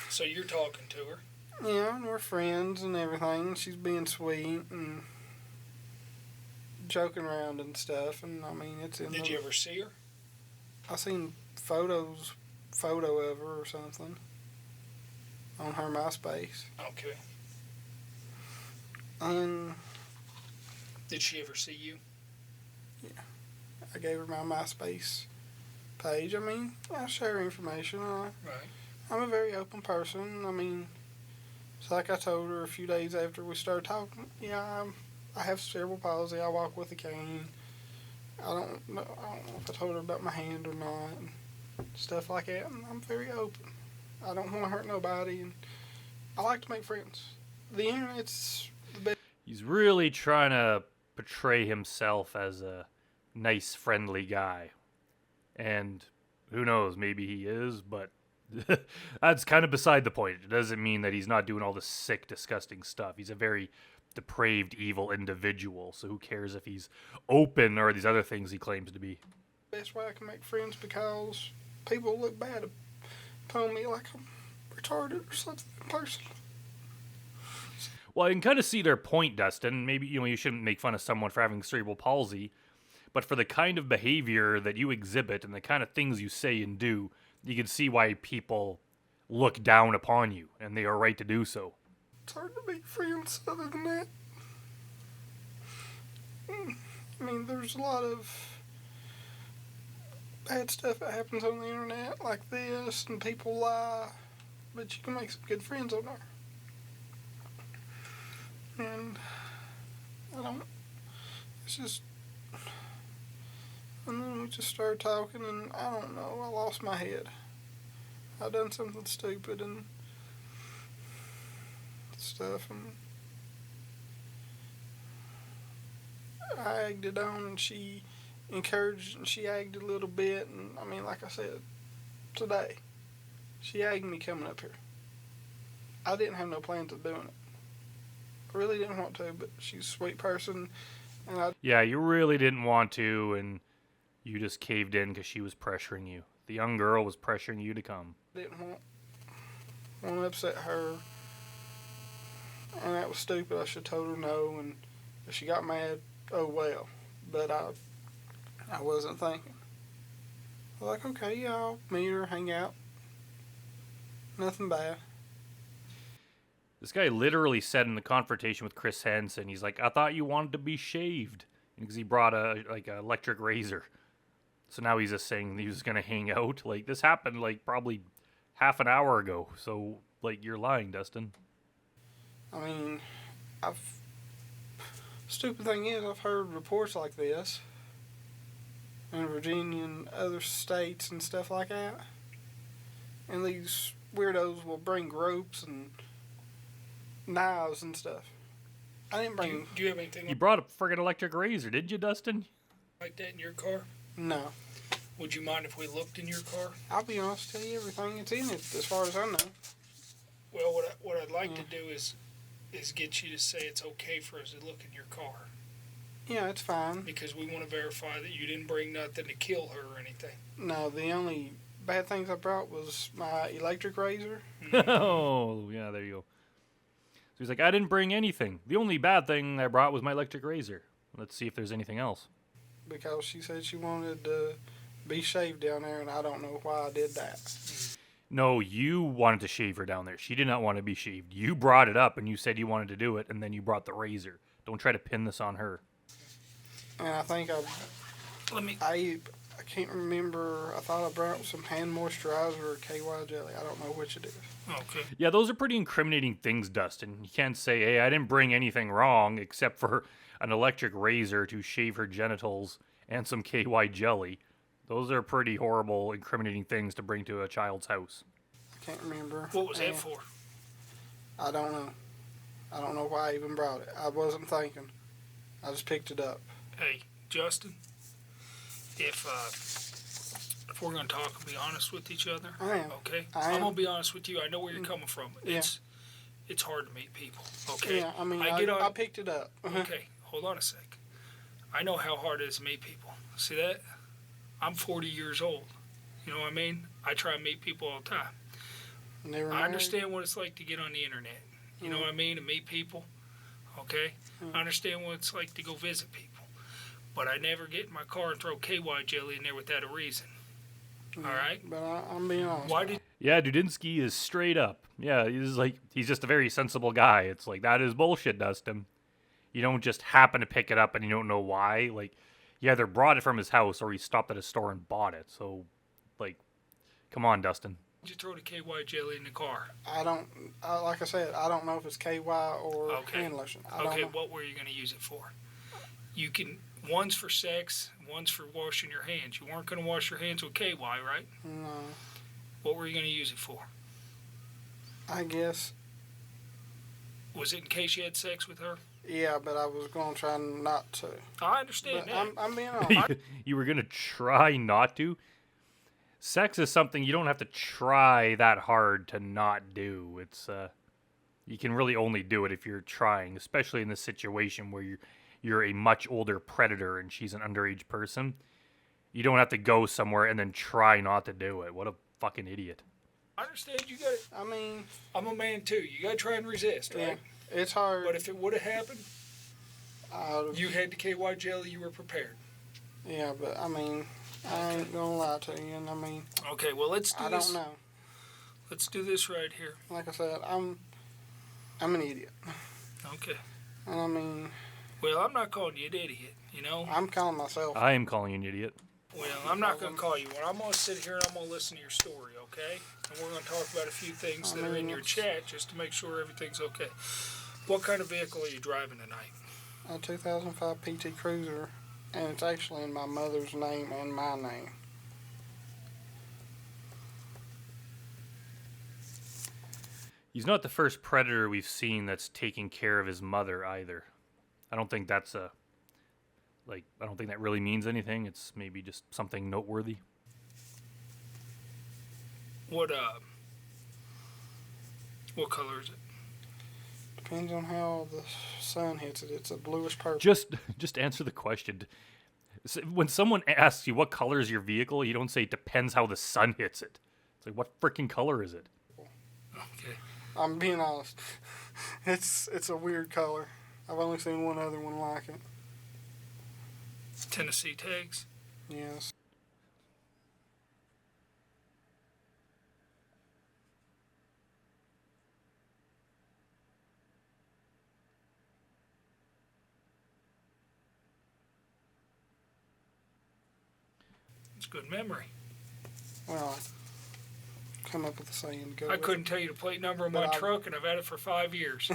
So you're talking to her? Yeah, and we're friends and everything. She's being sweet and joking around and stuff. And I mean, it's in. Did you ever see her? I seen photo of her or something on her MySpace. Okay. And did she ever see you? Yeah, I gave her my MySpace page. I mean, I share information. Right. I'm a very open person. I mean, it's like I told her a few days after we started talking. Yeah, I have cerebral palsy. I walk with a cane. I don't know if I told her about my hand or not, and stuff like that. And I'm very open. I don't want to hurt nobody, and I like to make friends. The internet's the best. He's really trying to portray himself as a nice, friendly guy. And who knows, maybe he is, but that's kind of beside the point. It doesn't mean that he's not doing all this sick, disgusting stuff. He's a very depraved, evil individual, so who cares if he's open or these other things he claims to be. Best way I can make friends, because people look bad upon me like I'm retarded or something in person. Well, I can kind of see their point, Dustin. Maybe, you shouldn't make fun of someone for having cerebral palsy, but for the kind of behavior that you exhibit and the kind of things you say and do, you can see why people look down upon you, and they are right to do so. It's hard to make friends other than that. I mean, there's a lot of bad stuff that happens on the internet like this, and people lie, but you can make some good friends on there. And it's just, and then we just started talking, and I don't know, I lost my head. I done something stupid and stuff, and I egged it on, and she encouraged, and she egged a little bit, and I mean, like I said, today, she egged me coming up here. I didn't have no plans of doing it. I really didn't want to, but she's a sweet person, and Yeah, you really didn't want to, and you just caved in because she was pressuring you. The young girl was pressuring you to come. didn't want to upset her, and that was stupid. I should have told her no, and if she got mad, oh well. But I wasn't thinking. I was like, okay, yeah, I'll meet her, hang out. Nothing bad. This guy literally said in the confrontation with Chris Hansen, he's like, I thought you wanted to be shaved. Because he brought a electric razor. So now he's just saying he was going to hang out. Like, this happened, like, probably half an hour ago. So, like, you're lying, Dustin. I mean, stupid thing is, I've heard reports like this in Virginia and other states and stuff like that. And these weirdos will bring ropes and knives and stuff. I didn't bring. Do you have anything You brought a friggin' electric razor, didn't you, Dustin? like that in your car? No. Would you mind if we looked in your car? I'll be honest, tell you everything that's in it, as far as I know. Well, what I'd like to do is get you to say it's okay for us to look in your car. Yeah, it's fine. Because we want to verify that you didn't bring nothing to kill her or anything. No, the only bad things I brought was my electric razor. Oh, yeah, there you go. So he's like, I didn't bring anything. The only bad thing I brought was my electric razor. Let's see if there's anything else. Because she said she wanted to be shaved down there, and I don't know why I did that. No, you wanted to shave her down there. She did not want to be shaved. You brought it up, and you said you wanted to do it, and then you brought the razor. Don't try to pin this on her. And I think I can't remember. I thought I brought some hand moisturizer or KY jelly. I don't know which it is. Okay. Yeah, those are pretty incriminating things, Dustin. You can't say, hey, I didn't bring anything wrong except for an electric razor to shave her genitals and some KY jelly. Those are pretty horrible, incriminating things to bring to a child's house. I can't remember. What was that for? I don't know. I don't know why I even brought it. I wasn't thinking. I just picked it up. Hey, Justin, if we're going to talk and be honest with each other, I am. okay? I'm going to be honest with you. I know where you're coming from. Yeah. It's hard to meet people, okay? Yeah, I mean, I picked it up. Okay, hold on a sec. I know how hard it is to meet people. See that? I'm 40 years old. You know what I mean? I try and meet people all the time. Never I understand what it's like to get on the internet. You know what I mean? To meet people, okay? I understand what it's like to go visit people. But I never get in my car and throw KY jelly in there without a reason. All right? But I'm being honest. Why did... Yeah, Dudinsky is straight up. Yeah, he's just a very sensible guy. It's like, that is bullshit, Dustin. You don't just happen to pick it up and you don't know why. Like, he either brought it from his house or he stopped at a store and bought it. So, like, come on, Dustin. Did you throw the KY jelly in the car? I don't, like I said, I don't know if it's KY or hand lotion. I don't know. What were you going to use it for? You can, one's for sex, one's for washing your hands. You weren't going to wash your hands with KY, right? No. What were you going to use it for? I guess. Was it in case you had sex with her? Yeah, but I was going to try not to. I understand but that. I'm being honest. You were going to try not to? Sex is something you don't have to try that hard to not do. It's you can really only do it if you're trying, especially in this situation where you're a much older predator and she's an underage person. You don't have to go somewhere and then try not to do it. What a fucking idiot. I understand you got it. I mean, I'm a man too. You got to try and resist, right? Yeah, it's hard. But if it would have happened, you had the KY jelly, you were prepared. Yeah, but I mean, I ain't gonna lie to you, and I mean. Okay, well let's do this. I don't know. Let's do this right here. Like I said, I'm an idiot. Okay. And I mean. Well, I'm not calling you an idiot, you know. I'm calling myself. I am calling you an idiot. Well, I'm not going to call you one. I'm going to sit here and I'm going to listen to your story, okay? And we're going to talk about a few things that are in your chat just to make sure everything's okay. What kind of vehicle are you driving tonight? A 2005 PT Cruiser, and it's actually in my mother's name and my name. He's not the first predator we've seen that's taking care of his mother either. I don't think that's I don't think that really means anything. It's maybe just something noteworthy. What color is it? Depends on how the sun hits it. It's a bluish purple. Just answer the question. When someone asks you what color is your vehicle, you don't say it depends how the sun hits it. It's like, what freaking color is it? Okay. I'm being honest. It's a weird color. I've only seen one other one like it. Tennessee tags? Yes. It's good memory. Well, I come up with a saying. I couldn't tell you the plate number of my truck, and I've had it for 5 years.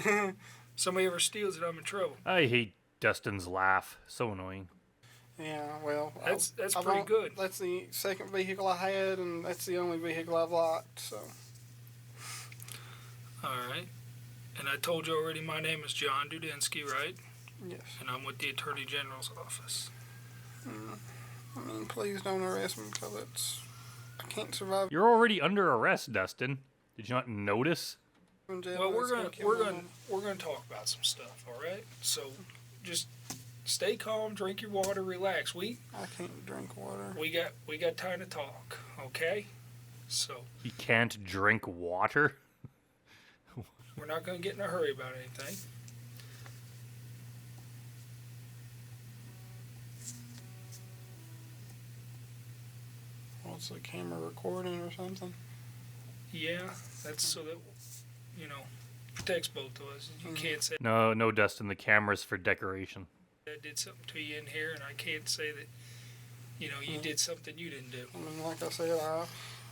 Somebody ever steals it, I'm in trouble. I hate Dustin's laugh. So annoying. Yeah, well, that's pretty good. That's the second vehicle I had, and that's the only vehicle I've liked. So. All right. And I told you already, my name is John Dudinsky, right? Yes. And I'm with the Attorney General's office. I mean, please don't arrest me because I can't survive. You're already under arrest, Dustin. Did you not notice? Well, we're gonna talk about some stuff, all right? So, just stay calm, drink your water, relax. I can't drink water. We got time to talk, okay? So. He can't drink water? We're not gonna get in a hurry about anything. What's the camera recording or something? Yeah, that's so that, you know, protects both of us. You can't say... No, Dustin, the camera's for decoration. I did something to you in here, and I can't say that, you know, you did something you didn't do. I mean, like I said,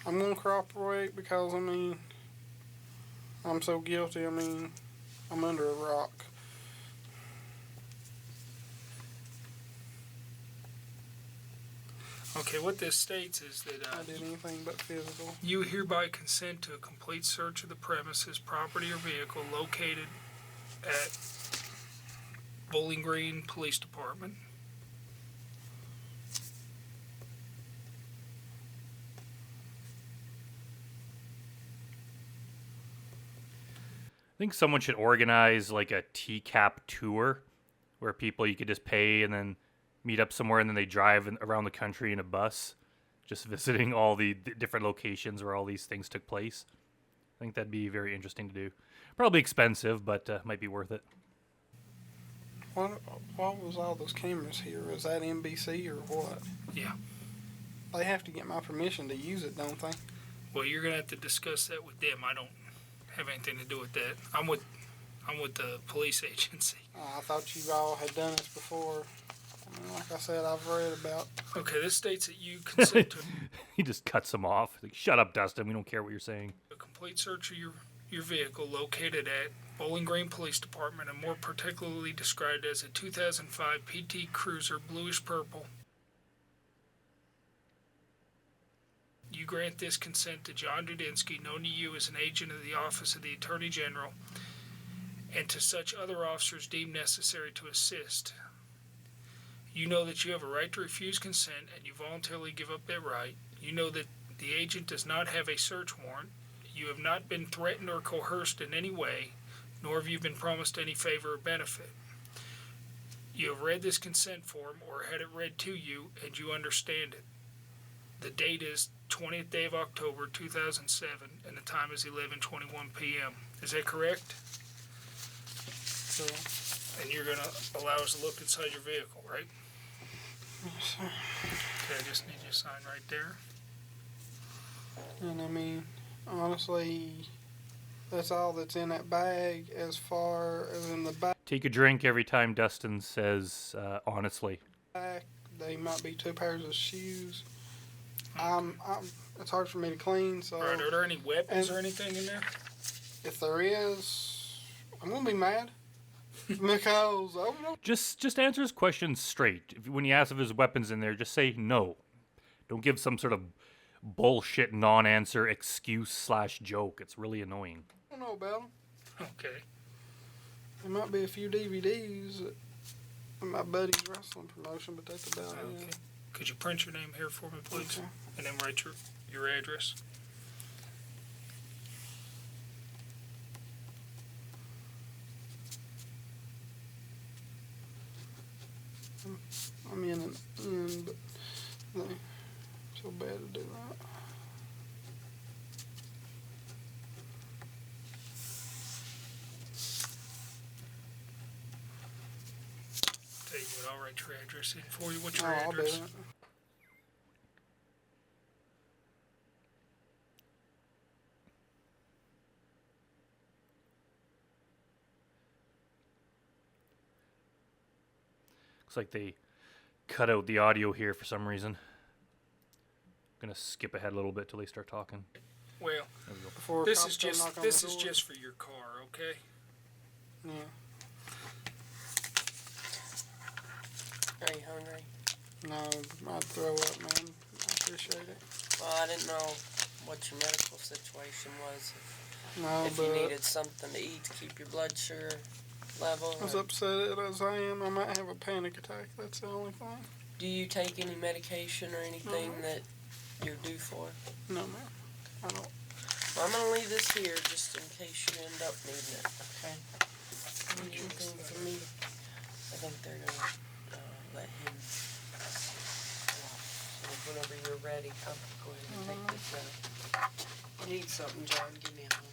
I'm going to cooperate because, I mean, I'm so guilty. I mean, I'm under a rock. Okay, what this states is that I did anything but physical. you hereby consent to a complete search of the premises, property, or vehicle located at Bowling Green Police Department. I think someone should organize like a TCAP tour where you could just pay and then meet up somewhere and then they drive around the country in a bus, just visiting all the different locations where all these things took place. I think that'd be very interesting to do. Probably expensive, but might be worth it. What was all those cameras here? Is that NBC or what? Yeah. They have to get my permission to use it, don't they? Well, you're gonna have to discuss that with them. I don't have anything to do with that. I'm with the police agency. I thought you all had done this before. I mean, like I said, I've read about. Okay, this states that you consent to He just cuts him off. Like, shut up, Dustin. We don't care what you're saying. a complete search of your vehicle located at Bowling Green Police Department and more particularly described as a 2005 PT Cruiser bluish purple. You grant this consent to John Dudinsky, known to you as an agent of the Office of the Attorney General, and to such other officers deemed necessary to assist. You know that you have a right to refuse consent and you voluntarily give up that right. You know that the agent does not have a search warrant. You have not been threatened or coerced in any way, nor have you been promised any favor or benefit. You have read this consent form or had it read to you and you understand it. The date is 20th day of October 2007 and the time is 11:21 p.m. Is that correct? So, And you're going to allow us to look inside your vehicle, right? yes, sir. Okay, I just need you to sign right there. And I mean, honestly, that's all that's in that bag as far as in the Take a drink every time Dustin says, honestly. back. They might be 2 pairs of shoes. It's hard for me to clean, so. All right, are there any weapons or anything in there? If there is, I'm gonna be mad because I don't know. Just answer his questions straight. When you ask if there's weapons in there, just say no. Don't give some sort of bullshit non-answer excuse / joke. It's really annoying. I don't know about them. Okay. There might be a few DVDs at my buddy's wrestling promotion, but that's about Okay. it. Could you print your name here for me, please? Okay. And then write your address. I'm in and in, but they so bad to do that. Tell you what, I'll write your address in for you. What's your I'll do address? that. Looks like they cut out the audio here for some reason. Gonna skip ahead a little bit till they start talking. Well, There we go. Before this cops is come just knock on this the is door. just for your car, okay? Yeah. Are you hungry? No, I'd throw up, man. I appreciate it. Well, I didn't know what your medical situation was. No, If but you needed something to eat to keep your blood sugar level. as or- upset as I am, I might have a panic attack. That's the only thing. Do you take any medication or anything No. that you're due for? No, man. I don't. Well, I'm gonna leave this here just in case you end up needing it. Okay. Need anything from me? I think they're gonna let him. So whenever you're ready, I'll go ahead and take this out. You need something, John? Give me a hand.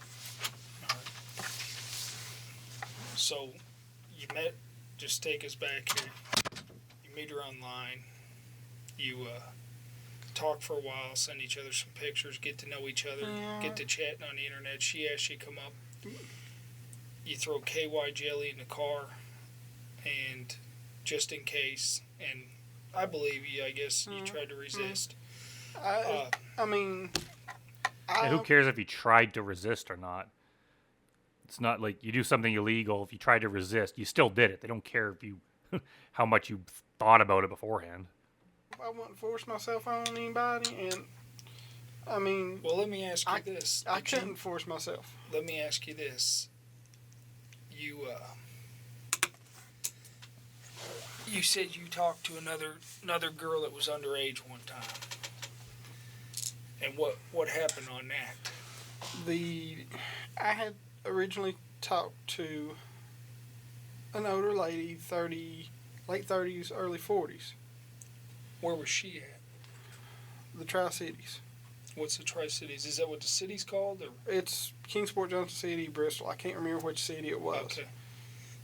So, you met, just take us back here. You meet her online. You talk for a while, send each other some pictures, get to know each other, Yeah. get to chatting on the internet. She asks you to come up. You throw KY jelly in the car, and just in case, and I believe you, I guess you tried to resist. I mean, Yeah, who cares if you tried to resist or not? It's not like you do something illegal. If you tried to resist, you still did it. They don't care if you how much you thought about it beforehand. I wouldn't force myself on anybody, and I mean. Well, let me ask you this. I couldn't force myself. Let me ask you this. You said you talked to another girl that was underage one time. And what happened on that? I had originally talked to an older lady, late 30s, early 40s. Where was she at? The Tri-Cities. What's the Tri-Cities? Is that what the city's called? Or? It's Kingsport, Johnson City, Bristol. I can't remember which city it was. Okay.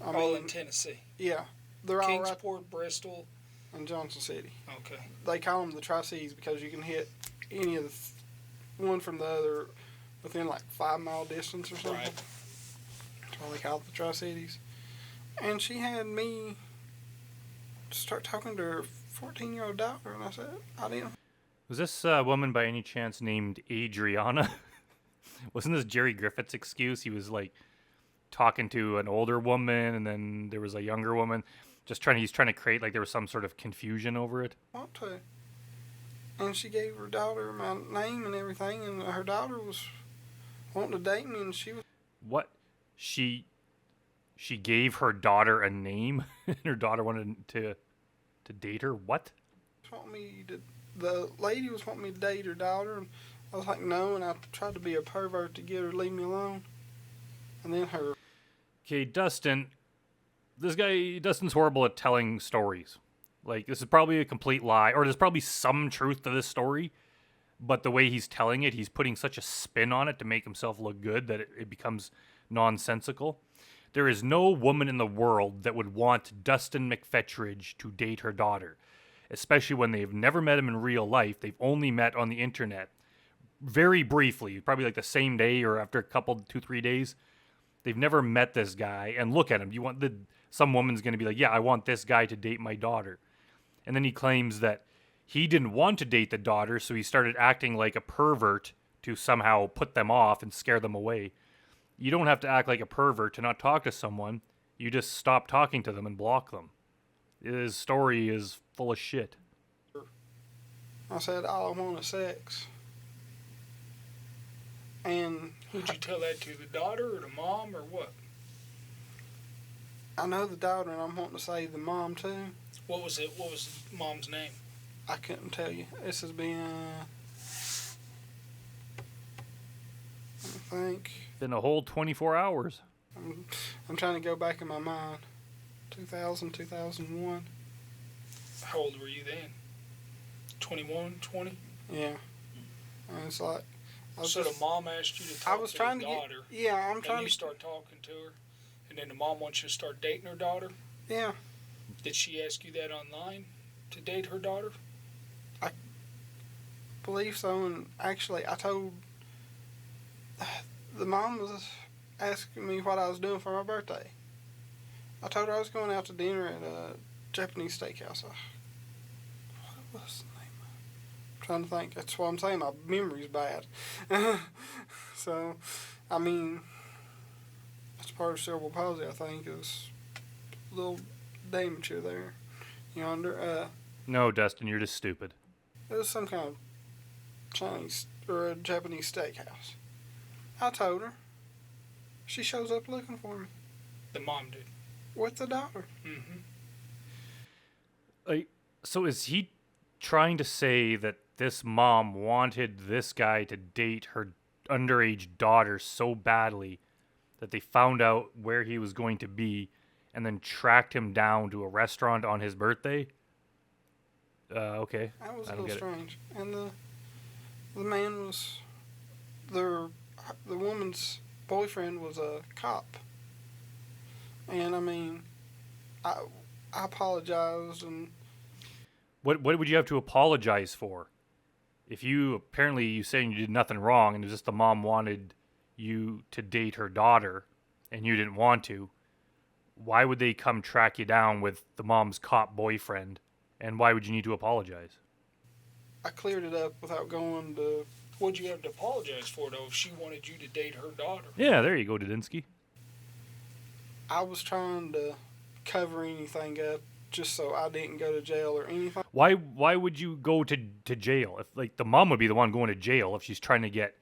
I all mean, in Tennessee. Yeah. They're Kingsport, all right. Bristol, and Johnson City. Okay. They call them the Tri-Cities because you can hit any of one from the other within like 5 mile distance or something. Right. That's why they call it the Tri-Cities. And she had me start talking to her 14-year-old daughter, and I said, I didn't. Was this woman by any chance named Adriana? Wasn't this Jerry Griffith's excuse? He was like talking to an older woman, and then there was a younger woman. He's trying to create like there was some sort of confusion over it. Want to. And she gave her daughter my name and everything, and her daughter was wanting to date me, and she was. What? She gave her daughter a name, and her daughter wanted to date her. What? The lady was wanting me to date her daughter, and I was like, no, and I tried to be a pervert to get her to leave me alone. And then her. Okay, Dustin's horrible at telling stories. Like, this is probably a complete lie, or there's probably some truth to this story, but the way he's telling it, he's putting such a spin on it to make himself look good that it becomes nonsensical. There is no woman in the world that would want Dustin McPhetridge to date her daughter, especially when they've never met him in real life. They've only met on the internet very briefly, probably like the same day or after a couple, 2-3 days. They've never met this guy, and look at him. Some woman's going to be like, yeah, I want this guy to date my daughter. And then he claims that he didn't want to date the daughter, so he started acting like a pervert to somehow put them off and scare them away. You don't have to act like a pervert to not talk to someone. You just stop talking to them and block them. His story is full of shit. I said, all I want is sex. And who'd you tell that to? The daughter or the mom or what? I know the daughter, and I'm wanting to say the mom too. What was it? What was the mom's name? I couldn't tell you. This has been, I think. Been a whole 24 hours. I'm trying to go back in my mind. 2000, 2001. How old were you then? 21, 20? Yeah. And it's like. So the mom asked you to talk to her daughter. You start talking to her, and then the mom wants you to start dating her daughter? Yeah. Did she ask you that online to date her daughter? I believe so, and actually I told the mom was asking me what I was doing for my birthday. I told her I was going out to dinner at a Japanese steakhouse. What was the name? I'm trying to think. That's what I'm saying. My memory's bad. So, I mean, that's part of cerebral palsy, I think, is a little damage there. Yonder. No, Dustin, you're just stupid. It was some kind of Chinese or a Japanese steakhouse. I told her. She shows up looking for me. The mom did. With the daughter. Mm-hmm. So is he trying to say that this mom wanted this guy to date her underage daughter so badly that they found out where he was going to be and then tracked him down to a restaurant on his birthday? Okay. That was a little strange. And the man was, the woman's boyfriend was a cop. And I mean, I apologized and. What would you have to apologize for? If you saying you did nothing wrong and it was just the mom wanted you to date her daughter and you didn't want to, why would they come track you down with the mom's cop boyfriend? And why would you need to apologize? I cleared it up without going to. What'd you have to apologize for, though, if she wanted you to date her daughter? Yeah, there you go, Dudinsky. I was trying to cover anything up just so I didn't go to jail or anything. Why would you go to jail? If like the mom would be the one going to jail if she's trying to get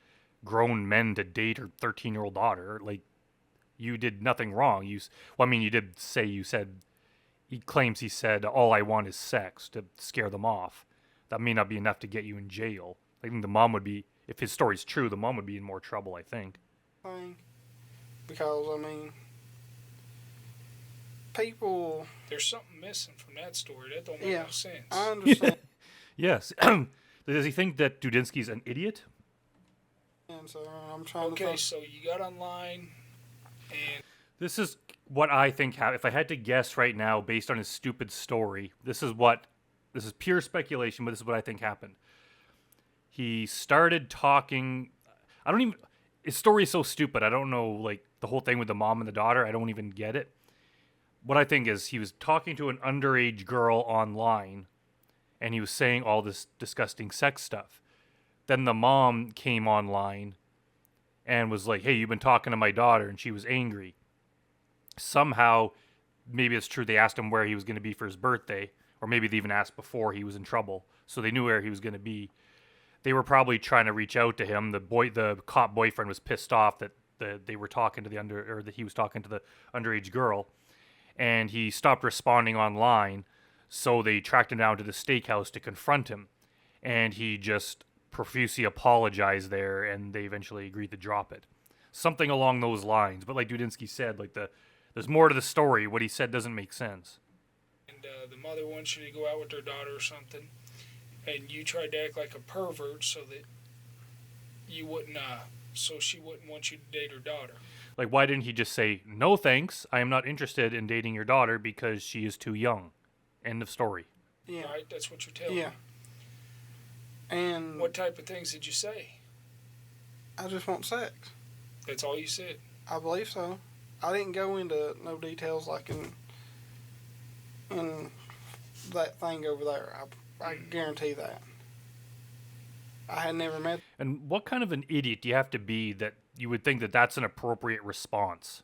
grown men to date her 13-year-old daughter. Like, you did nothing wrong. You did say you said. He claims he said all I want is sex to scare them off. That may not be enough to get you in jail. I think the mom would be, if his story's true, the mom would be in more trouble, I think. Because, I mean, people... There's something missing from that story. That don't make no sense. I understand. Yes. Does he think that Dudinsky's an idiot? And so I'm trying to... Okay, so you got online, and... This is what I think happened. If I had to guess right now, based on his stupid story, this is pure speculation, but this is what I think happened. He started talking... His story is so stupid. I don't know, like, the whole thing with the mom and the daughter. I don't even get it. What I think is he was talking to an underage girl online, and he was saying all this disgusting sex stuff. Then the mom came online and was like, hey, you've been talking to my daughter, and she was angry. Somehow, maybe it's true, they asked him where he was going to be for his birthday, or maybe they even asked before he was in trouble, so they knew where he was going to be. They were probably trying to reach out to him. The cop boyfriend was pissed off that they were talking to that he was talking to the underage girl, and he stopped responding online. So they tracked him down to the steakhouse to confront him, and he just profusely apologized there, and they eventually agreed to drop it. Something along those lines. But like Dudinsky said, like there's more to the story. What he said doesn't make sense. And the mother wants you to go out with their daughter or something, and you tried to act like a pervert so that you wouldn't, so she wouldn't want you to date her daughter. Like, why didn't he just say, no thanks, I am not interested in dating your daughter because she is too young. End of story. Yeah. Right? That's what you're telling me. And... What type of things did you say? I just want sex. That's all you said? I believe so. I didn't go into no details like in that thing over there. I guarantee that. I had never met... And what kind of an idiot do you have to be that you would think that that's an appropriate response?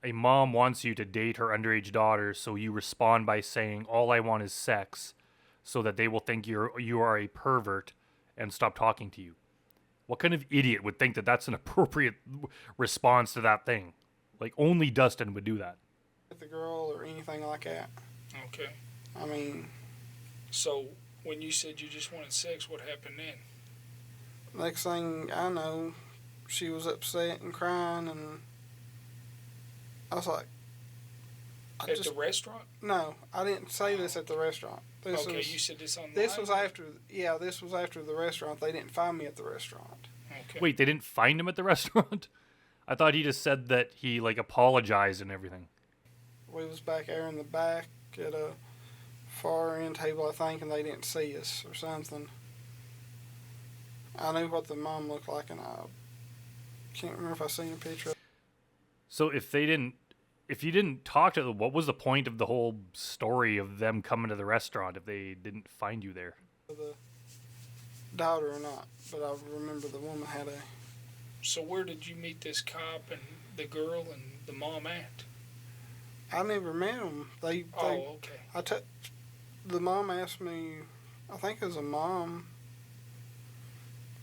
A mom wants you to date her underage daughter, so you respond by saying, all I want is sex, so that they will think you are a pervert and stop talking to you. What kind of idiot would think that that's an appropriate response to that thing? Like, only Dustin would do that. The girl or anything like that. Okay. I mean... So, when you said you just wanted sex, what happened then? Next thing I know, she was upset and crying, and I was like... At the restaurant? No, I didn't say this at the restaurant. You said this online? This was after the restaurant. They didn't find me at the restaurant. Okay. Wait, they didn't find him at the restaurant? I thought he just said that he, like, apologized and everything. We was back there in the back at a far end table, I think, and they didn't see us or something. I knew what the mom looked like, and I can't remember if I seen a picture. So if you didn't talk to them, what was the point of the whole story of them coming to the restaurant if they didn't find you there? The daughter or not, but I remember the woman had a... So where did you meet this cop and the girl and the mom at? I never met them. Okay. The mom asked me, I think it was a mom,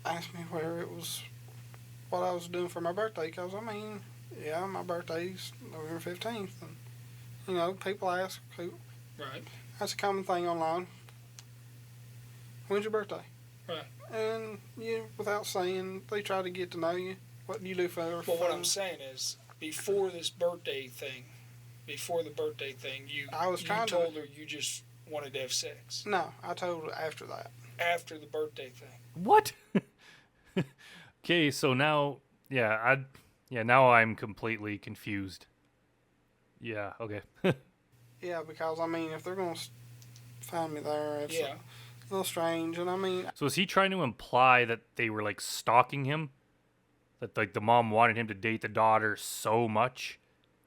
asked me where it was, what I was doing for my birthday, because, I mean, yeah, my birthday's November 15th, and, you know, people ask, right. That's a common thing online. When's your birthday? Right. And you, without saying, they try to get to know you. What do you do for fun? But what I'm saying is, before the birthday thing, you told her you just wanted to have sex. No, I told her after that. After the birthday thing. What? Okay, so now, now I'm completely confused. Yeah, okay. Yeah, because, I mean, if they're going to find me there, it's a little strange, and I mean... So is he trying to imply that they were, like, stalking him? That, like, the mom wanted him to date the daughter so much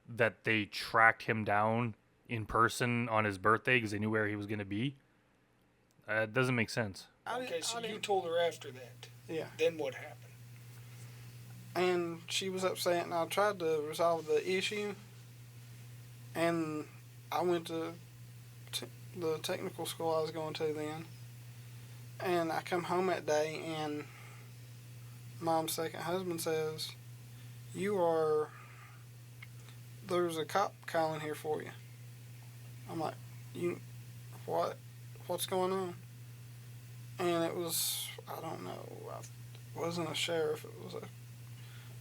that they tracked him down in person on his birthday because they knew where he was going to be? It doesn't make sense. Okay, so you told her after that. Yeah. Then what happened? And she was upset, and I tried to resolve the issue, and I went to the technical school I was going to then. And I come home that day, and Mom's second husband says, there's a cop calling here for you. I'm like, what? What's going on? And it was, I don't know, it wasn't a sheriff, it was a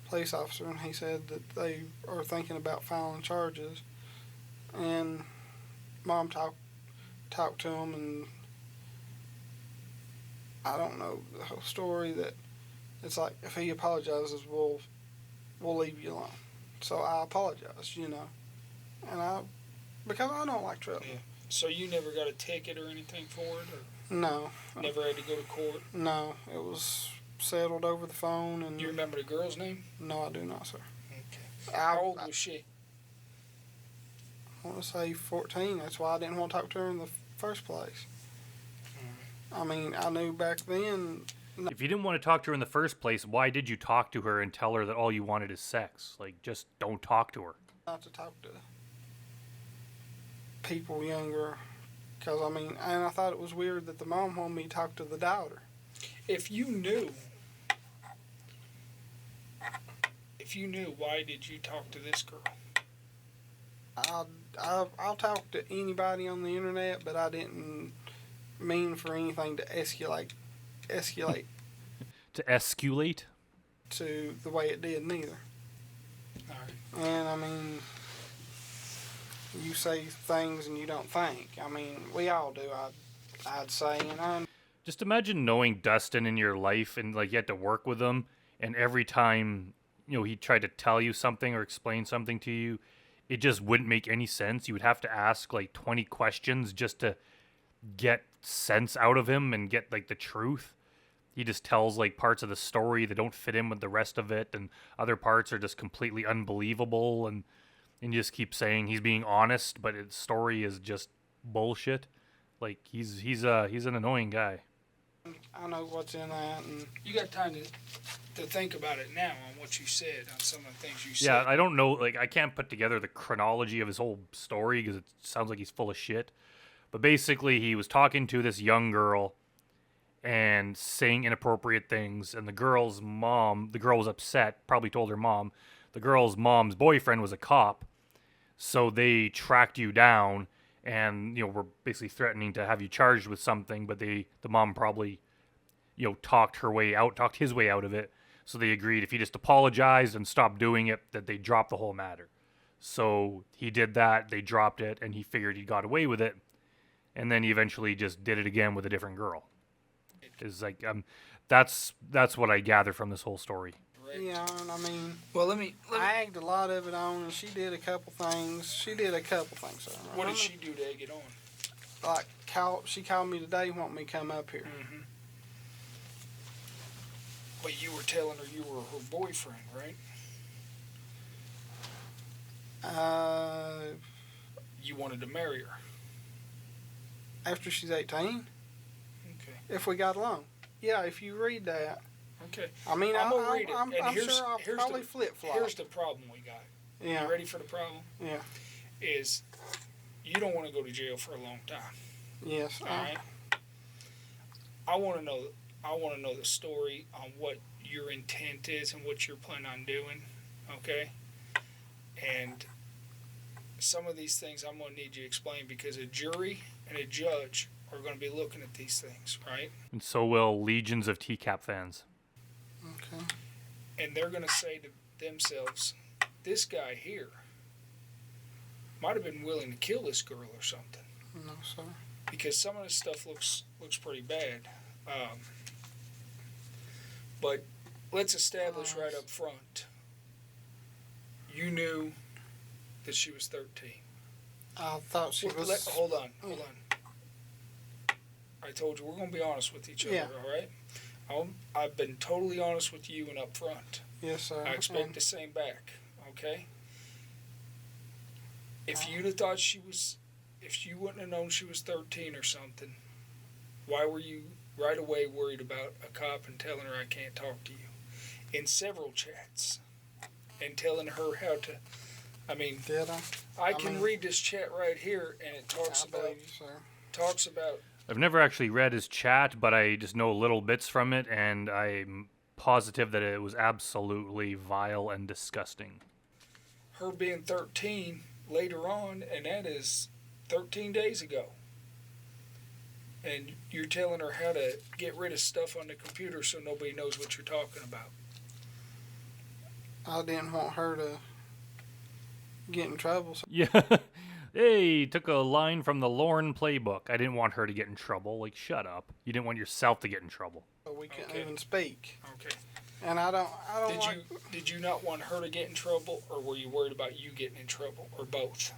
police officer, and he said that they are thinking about filing charges. And Mom talked to him, and I don't know the whole story. That it's like, if he apologizes, we'll leave you alone. So I apologized, and because I don't like trouble. Yeah. So you never got a ticket or anything for it? Or No. Never had to go to court? No, it was settled over the phone. And you remember the girl's name? No, I do not, sir. Okay. How old was she? I want to say 14. That's why I didn't want to talk to her in the first place. I mean, I knew back then. If you didn't want to talk to her in the first place, why did you talk to her and tell her that all you wanted is sex? Like, just don't talk to her. Not to talk to people younger, because and I thought it was weird that the mom wanted me to talk to the daughter. If you knew, why did you talk to this girl? I'll talk to anybody on the internet, but I didn't mean for anything to escalate. To escalate? To the way it did, neither. All right. And you say things and you don't think. We all do, I'd say, Just imagine knowing Dustin in your life, and like you had to work with him, and every time he tried to tell you something or explain something to you, it just wouldn't make any sense. You would have to ask like 20 questions just to get sense out of him and get like the truth. He just tells like parts of the story that don't fit in with the rest of it, and other parts are just completely unbelievable, and you just keep saying he's being honest, but his story is just bullshit. Like he's an annoying guy. I know what's in that, and you got time to think about it now on what you said, on some of the things you said. Yeah, I don't know. Like, I can't put together the chronology of his whole story because it sounds like he's full of shit. But basically, he was talking to this young girl and saying inappropriate things, and the girl was upset, probably told her mom. The girl's mom's boyfriend was a cop, so they tracked you down and were basically threatening to have you charged with something, but the mom probably talked his way out of it. So they agreed if he just apologized and stopped doing it, that they drop the whole matter. So he did that, they dropped it, and he figured he got away with it, and then he eventually just did it again with a different girl. Is like that's what I gather from this whole story. Yeah, and well, let me I egged a lot of it on, and she did a couple things. So what did she do to egg it on? Like, she called me today, wanting me to come up here. Mm-hmm. But you were telling her you were her boyfriend, right? You wanted to marry her. After she's 18. Okay. If we got along. Yeah, if you read that. Okay. I'm gonna read it. I'm sure I'll probably flip-flop. Here's the problem we got. Yeah. You ready for the problem? Yeah. Is you don't want to go to jail for a long time. Yes. All right. I want to know the story on what your intent is and what you're planning on doing. Okay. And some of these things I'm going to need you to explain, because a jury and a judge are going to be looking at these things, right? And so will legions of TCAP fans. Okay. And they're going to say to themselves, this guy here might have been willing to kill this girl or something. No, sir. Because some of this stuff looks pretty bad. But let's establish right up front. You knew that she was 13. I thought she was... Hold on. I told you we're going to be honest with each other, all right? I've been totally honest with you and up front. Yes, sir. I expect the same back, okay? If you'd have thought if you wouldn't have known she was 13 or something, why were you right away worried about a cop and telling her I can't talk to you? In several chats. And telling her how to I mean, Did I? I can read this chat right here, and it talks about. I've never actually read his chat, but I just know little bits from it, and I'm positive that it was absolutely vile and disgusting. Her being 13 later on, and that is 13 days ago. And you're telling her how to get rid of stuff on the computer so nobody knows what you're talking about. I didn't want her to get in trouble. So. Yeah. Hey, took a line from the Lorne playbook. I didn't want her to get in trouble. Like, shut up. You didn't want yourself to get in trouble. We couldn't even speak. Okay. And I don't Did you not want her to get in trouble, or were you worried about you getting in trouble, or both?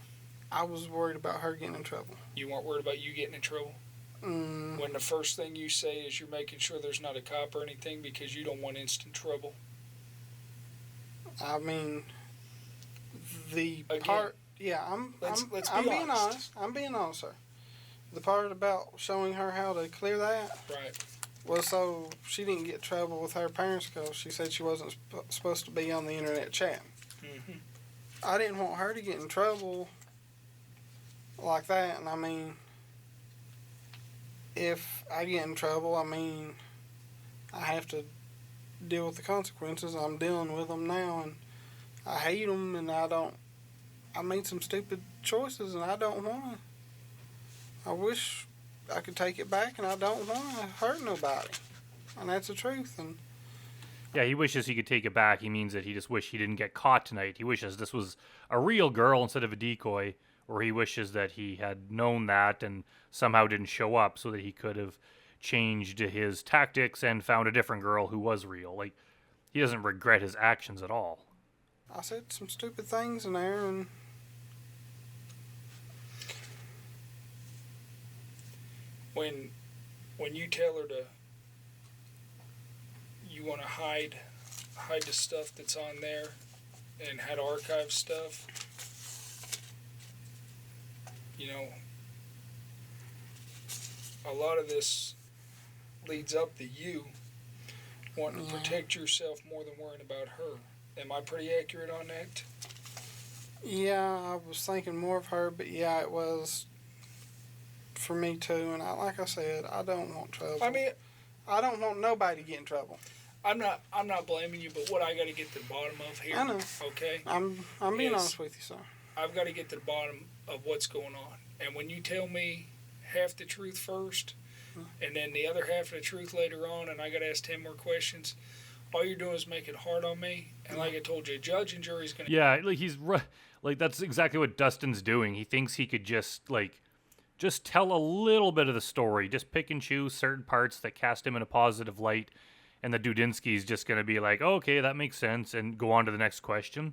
I was worried about her getting in trouble. You weren't worried about you getting in trouble? When the first thing you say is you're making sure there's not a cop or anything because you don't want instant trouble? I mean, Again, part... Yeah, I'm being honest. I'm being honest, sir. The part about showing her how to clear that was so she didn't get in trouble with her parents because she said she wasn't supposed to be on the internet chat. Mm-hmm. I didn't want her to get in trouble like that, and I mean, if I get in trouble, I mean, I have to deal with the consequences. I'm dealing with them now, and I hate them, and I made some stupid choices, and I don't want to. I wish I could take it back, and I don't want to hurt nobody. And that's the truth. And yeah, he wishes he could take it back. He means that he just wished he didn't get caught tonight. He wishes this was a real girl instead of a decoy, or he wishes that he had known that and somehow didn't show up so that he could have changed his tactics and found a different girl who was real. Like, he doesn't regret his actions at all. I said some stupid things in there, and when you tell her you want to hide the stuff that's on there and how to archive stuff, you know, a lot of this leads up to you wanting to protect yourself more than worrying about her. Am I pretty accurate on that? Yeah, I was thinking more of her, but yeah, it was for me too. And like I said, I don't want trouble. I mean, I don't want nobody to get in trouble. I'm not blaming you, but what I got to get to the bottom of here, I know. Okay? I'm being honest with you, sir. I've got to get to the bottom of what's going on. And when you tell me half the truth first, and then the other half of the truth later on, and I got to ask 10 more questions, all you're doing is make it hard on me. And like I told you, judge and jury's going to... Yeah, like that's exactly what Dustin's doing. He thinks he could just tell a little bit of the story, just pick and choose certain parts that cast him in a positive light, and the Dudinsky's just going to be like, oh, okay, that makes sense, and go on to the next question.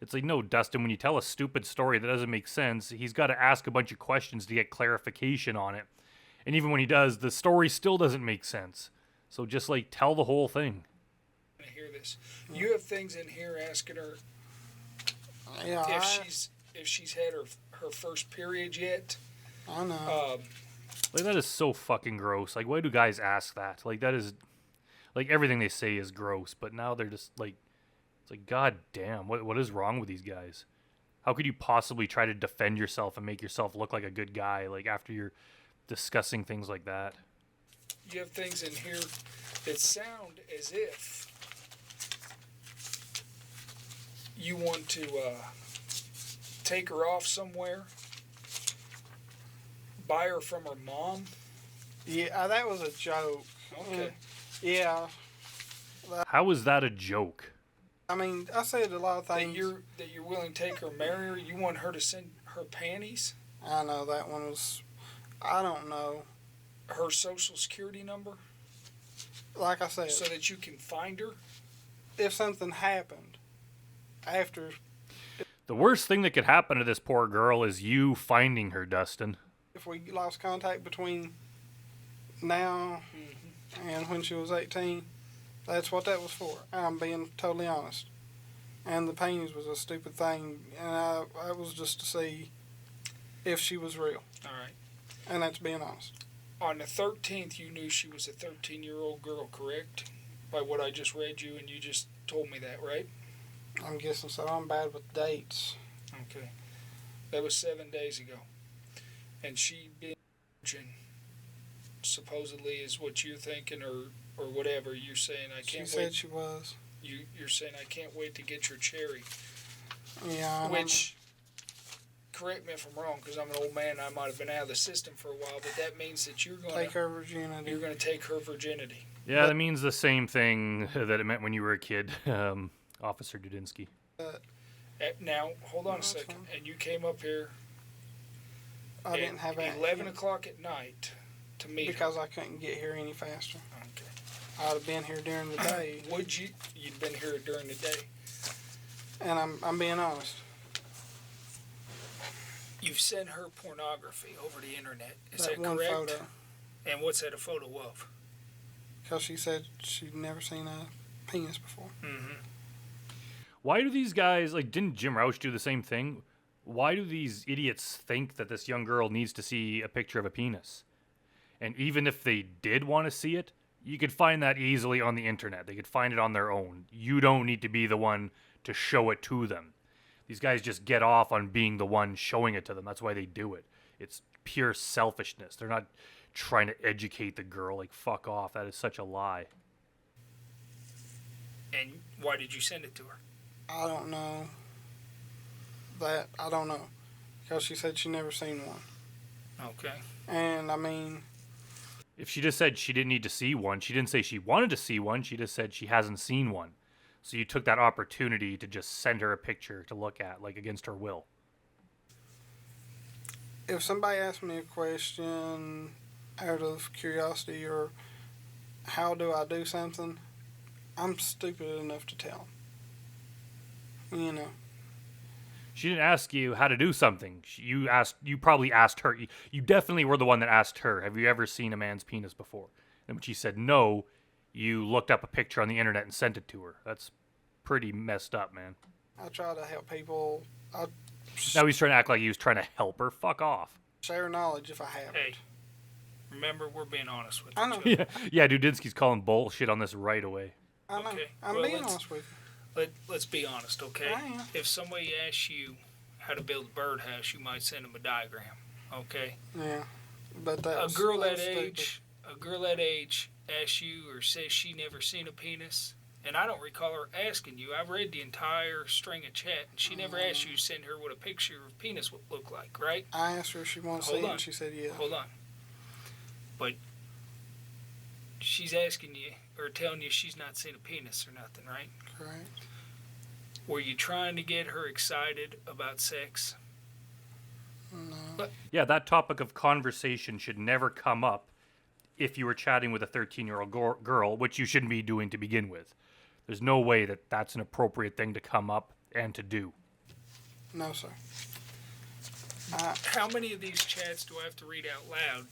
It's like, no, Dustin, when you tell a stupid story that doesn't make sense, he's got to ask a bunch of questions to get clarification on it. And even when he does, the story still doesn't make sense. So just, tell the whole thing. I hear this. You have things in here asking her if she's had her first period yet. I know. That is so fucking gross. Why do guys ask that? That is... everything they say is gross, but now they're just, it's like, God damn, what is wrong with these guys? How could you possibly try to defend yourself and make yourself look like a good guy, after you're discussing things like that? You have things in here that sound as if you want to take her off somewhere, buy her from her mom. Yeah, that was a joke. Okay. Yeah. How is that a joke? I mean, I said a lot of things. That you're willing to take her, marry her. You want her to send her panties. I know that one was. I don't know. Her social security number. Like I said. So that you can find her. If something happened after. The worst thing that could happen to this poor girl is you finding her, Dustin. If we lost contact between now and when she was 18, that's what that was for. I'm being totally honest. And the panties was a stupid thing, and I was just to see if she was real. All right. And that's being honest. On the 13th, you knew she was a 13-year-old girl, correct? By what I just read you, and you just told me that, right? I'm guessing so. I'm bad with dates. Okay. That was 7 days ago. And she being virgin supposedly is what you're thinking, or whatever. You're saying, I can't wait. She said she was. You're saying, I can't wait to get your cherry. Yeah. Which, correct me if I'm wrong, because I'm an old man and I might have been out of the system for a while, but that means that you're going to take her virginity. You're going to take her virginity. Yeah, that means the same thing that it meant when you were a kid, Officer Dudinsky. Now, hold on a second. Fine. And you came up here I didn't have 11 o'clock at night to meet because her. I couldn't get here any faster. Okay. I'd have been here during the day. You'd been here during the day. And I'm being honest. You've sent her pornography over the internet. Is that that one correct? photo. And what's that a photo of? Because she said she'd never seen a penis before. Mm-hmm. Why do these guys, like, didn't Jim Roush do the same thing? Why do these idiots think that this young girl needs to see a picture of a penis? And even if they did want to see it, you could find that easily on the internet. They could find it on their own. You don't need to be the one to show it to them. These guys just get off on being the one showing it to them. That's why they do it. It's pure selfishness. They're not trying to educate the girl. Like, fuck off. That is such a lie. And why did you send it to her? I don't know. I don't know. Because she said she never seen one. Okay. And, I mean... If she just said she didn't need to see one, she didn't say she wanted to see one. She just said she hasn't seen one. So you took that opportunity to just send her a picture to look at, like, against her will. If somebody asked me a question out of curiosity or how do I do something, I'm stupid enough to tell them. You know. She didn't ask you how to do something. You probably asked her. You definitely were the one that asked her, have you ever seen a man's penis before? And when she said no, you looked up a picture on the internet and sent it to her. That's pretty messed up, man. I try to help people. Now he's trying to act like he was trying to help her. Fuck off. Share knowledge if I have Hey, it. remember, we're being honest with I know. each other. Yeah, Dudinsky's calling bullshit on this right away. I know. Okay. I'm Well, being let's- honest with you. Let's be honest, okay? I am. If somebody asks you how to build a birdhouse, you might send them a diagram, okay? Yeah. But that's A girl that stupid. age asks you or says she never seen a penis, and I don't recall her asking you. I've read the entire string of chat, and she never asked you to send her what a picture of penis would look like, right? I asked her if she wanted to see it, and she said yeah. Hold on. But she's asking you or telling you she's not seen a penis or nothing, right? Correct. Were you trying to get her excited about sex? No. Yeah, that topic of conversation should never come up if you were chatting with a 13-year-old girl, which you shouldn't be doing to begin with. There's no way that that's an appropriate thing to come up and to do. No, sir. How many of these chats do I have to read out loud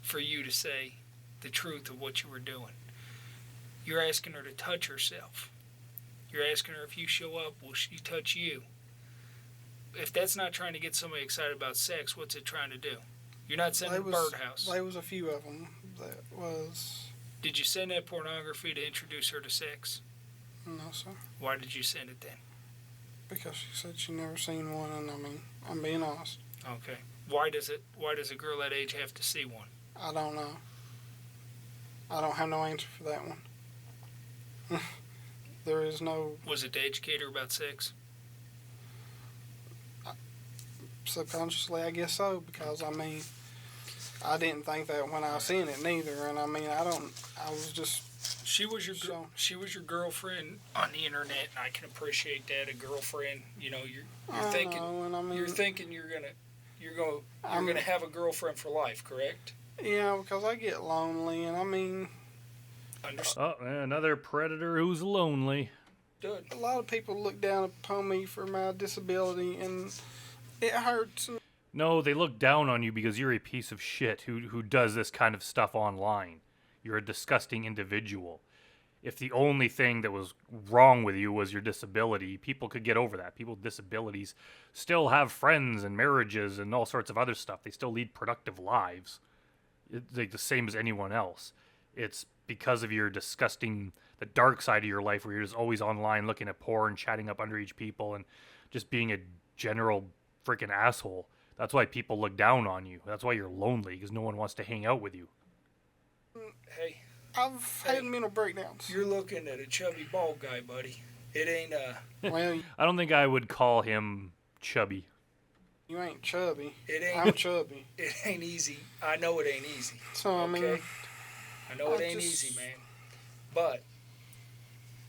for you to say the truth of what you were doing? You're asking her to touch herself. You're asking her if you show up, will she touch you? If that's not trying to get somebody excited about sex, what's it trying to do? You're not sending a birdhouse. There was a few of them that was... Did you send that pornography to introduce her to sex? No, sir. Why did you send it then? Because she said she never seen one, and I mean, I'm being honest. Okay. Why does a girl that age have to see one? I don't know. I don't have no answer for that one. There is no... Was it to educate her about sex? Subconsciously, I guess so, because, I mean, I didn't think that when I seen it neither, and I mean, I was just... She was your girlfriend on the internet, and I can appreciate that. A girlfriend, you know, you're thinking you're gonna have a girlfriend for life, correct? Yeah, because I get lonely, and I mean... Oh, another predator who's lonely. A lot of people look down upon me for my disability, and it hurts. No, they look down on you because you're a piece of shit who does this kind of stuff online. You're a disgusting individual. If the only thing that was wrong with you was your disability, people could get over that. People with disabilities still have friends and marriages and all sorts of other stuff. They still lead productive lives. It's like the same as anyone else. It's because of your disgusting, the dark side of your life where you're just always online looking at porn, chatting up underage people, and just being a general freaking asshole. That's why people look down on you. That's why you're lonely, because no one wants to hang out with you. Hey, I've had mental breakdowns. you're looking at a chubby bald guy, buddy. It ain't Well, I don't think I would call him chubby. you ain't chubby. It ain't. I'm chubby. It ain't easy. I know it ain't easy. So I mean, I know it ain't easy, man. But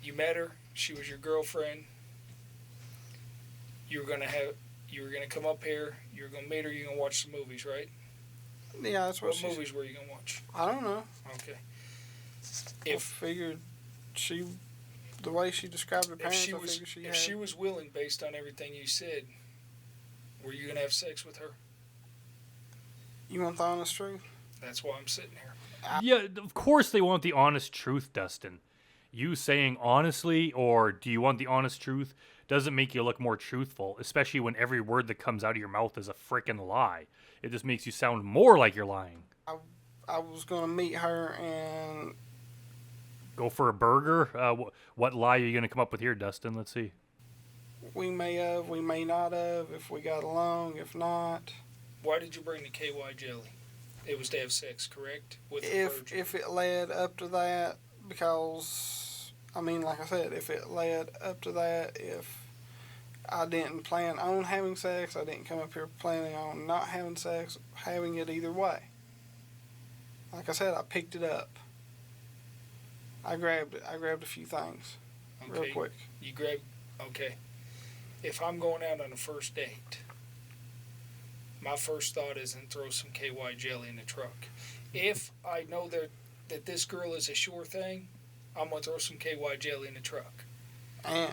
you met her. She was your girlfriend. You were gonna come up here. You were gonna meet her. You're gonna watch some movies, right? Yeah, that's what movies were you gonna watch? I don't know. Okay. I figured the way she described her parents, If she was willing, based on everything you said, were you gonna have sex with her? You want the honest truth? That's why I'm sitting here. Yeah, of course they want the honest truth, Dustin. You saying honestly, or do you want the honest truth, doesn't make you look more truthful, especially when every word that comes out of your mouth is a freaking lie. It just makes you sound more like you're lying. I was going to meet her and... Go for a burger? What lie are you going to come up with here, Dustin? Let's see. We may have, we may not have, if we got along, if not. Why did you bring the KY jelly? It was to have sex, correct? With If it led up to that, because, I mean, like I said, if it led up to that, if I didn't plan on having sex, I didn't come up here planning on not having sex, having it either way. Like I said, I picked it up. I grabbed it. I grabbed a few things real quick. You grabbed, okay. If I'm going out on a first date, my first thought isn't throw some KY jelly in the truck. If I know that this girl is a sure thing, I'm going to throw some KY jelly in the truck.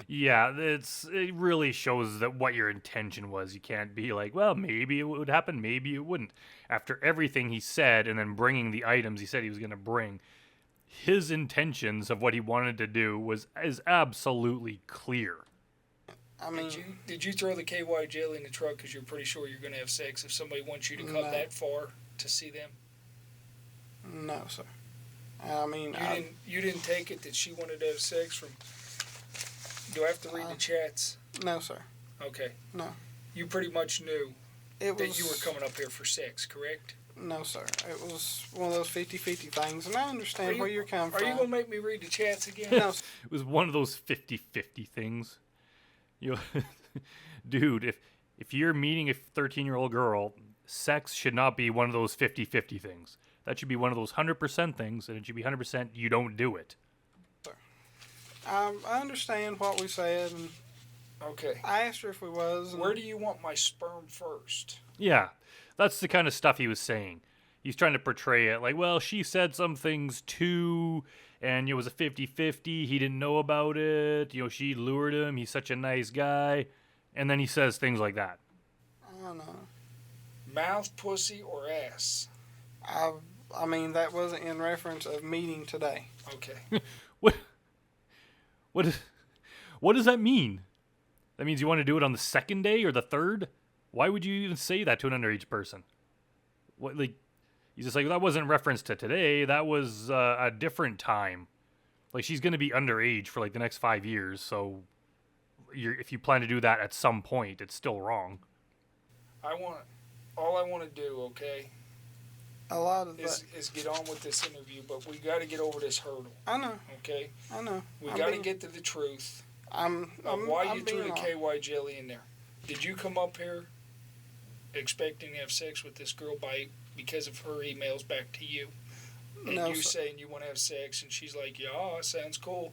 Yeah, it really shows that what your intention was. You can't be like, well, maybe it would happen, maybe it wouldn't. After everything he said and then bringing the items he said he was going to bring, his intentions of what he wanted to do is absolutely clear. I mean, did you throw the KY jelly in the truck because you're pretty sure you're going to have sex if somebody wants you to come that far to see them? No, sir. I mean, you didn't take it that she wanted to have sex from. Do I have to read the chats? No, sir. Okay. No. You pretty much knew that you were coming up here for sex, correct? No, sir. It was one of those 50-50 things, and I understand where you're coming from. Are you going to make me read the chats again? No. It was one of those 50-50 things. Dude, if you're meeting a 13-year-old girl, sex should not be one of those 50-50 things. That should be one of those 100% things, and it should be 100% you don't do it. I understand what we said, and okay. I asked her if we was. Where do you want my sperm first? Yeah, that's the kind of stuff he was saying. He's trying to portray it like, well, she said some things too, and it was a 50-50. He didn't know about it. She lured him. He's such a nice guy. And then he says things like that. I don't know. Mouth, pussy, or ass? I mean, that wasn't in reference of meeting today. Okay. What does that mean? That means you want to do it on the second day or the third? Why would you even say that to an underage person? What, like, he's just like, that wasn't reference to today. That was a different time. Like, she's going to be underage for like the next 5 years. So if you plan to do that at some point, it's still wrong. All I want to do, okay, a lot of is get on with this interview, but we got to get over this hurdle. I know. Okay? I know. We got to get to the truth of why you threw the KY jelly in there. Did you come up here expecting to have sex with this girl because of her emails back to you? And no, you sir. Saying you want to have sex, and she's like, yeah, sounds cool.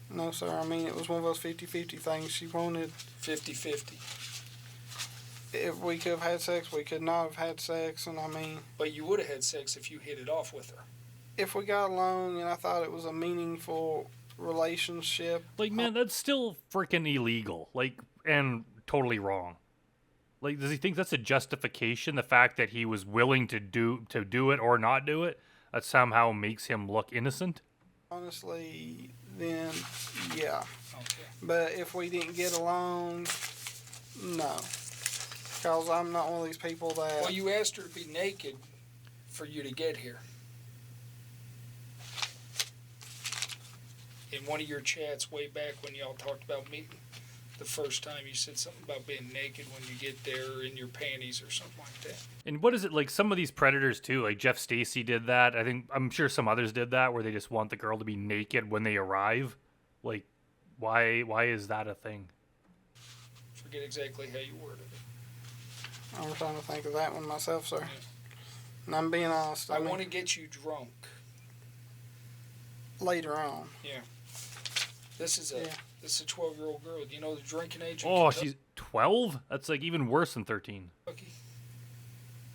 No, sir. I mean, it was one of those 50-50 things. She wanted 50-50. If we could have had sex, we could not have had sex, and I mean... But you would have had sex if you hit it off with her. If we got along and I thought it was a meaningful relationship... Like, man, that's still freaking illegal. Like, and totally wrong. Like, does he think that's a justification? The fact that he was willing to do it or not do it? That somehow makes him look innocent? Honestly, then, yeah. Okay. But if we didn't get along, no. Because I'm not one of these people that... Well, you asked her to be naked for you to get here. In one of your chats way back when y'all talked about meeting, the first time you said something about being naked when you get there or in your panties or something like that. And what is it like? Some of these predators too, like Jeff Stacy did that. I'm sure some others did that, where they just want the girl to be naked when they arrive. Like, why is that a thing? Forget exactly how you worded it. I'm trying to think of that one myself, sir. And I'm being honest. I want to get you drunk. Later on. Yeah. This is a 12-year-old girl. Do you know the drinking age? Oh, she's 12? That's like even worse than 13.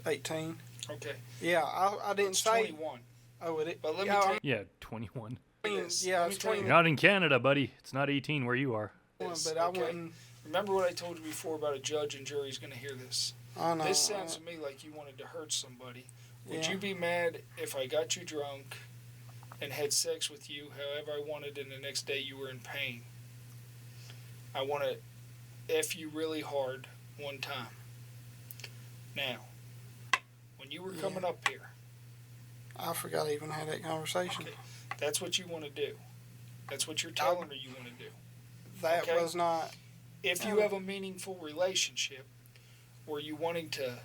18. Okay. Yeah, I didn't it's say 21. Oh, it. But let me tell you. Yeah, 21. Yeah, it's 20. You're not in Canada, buddy. It's not 18 where you are. But I wouldn't. Remember what I told you before about a judge and jury's going to hear this. I know. This sounds to me like you wanted to hurt somebody. Would Yeah. you be mad if I got you drunk and had sex with you however I wanted and the next day you were in pain? I want to F you really hard one time. Now, when you were coming up here. I forgot I even had that conversation. Okay. That's what you want to do. That's what you're telling her you want to do. That was not. If you have a meaningful relationship, were you wanting to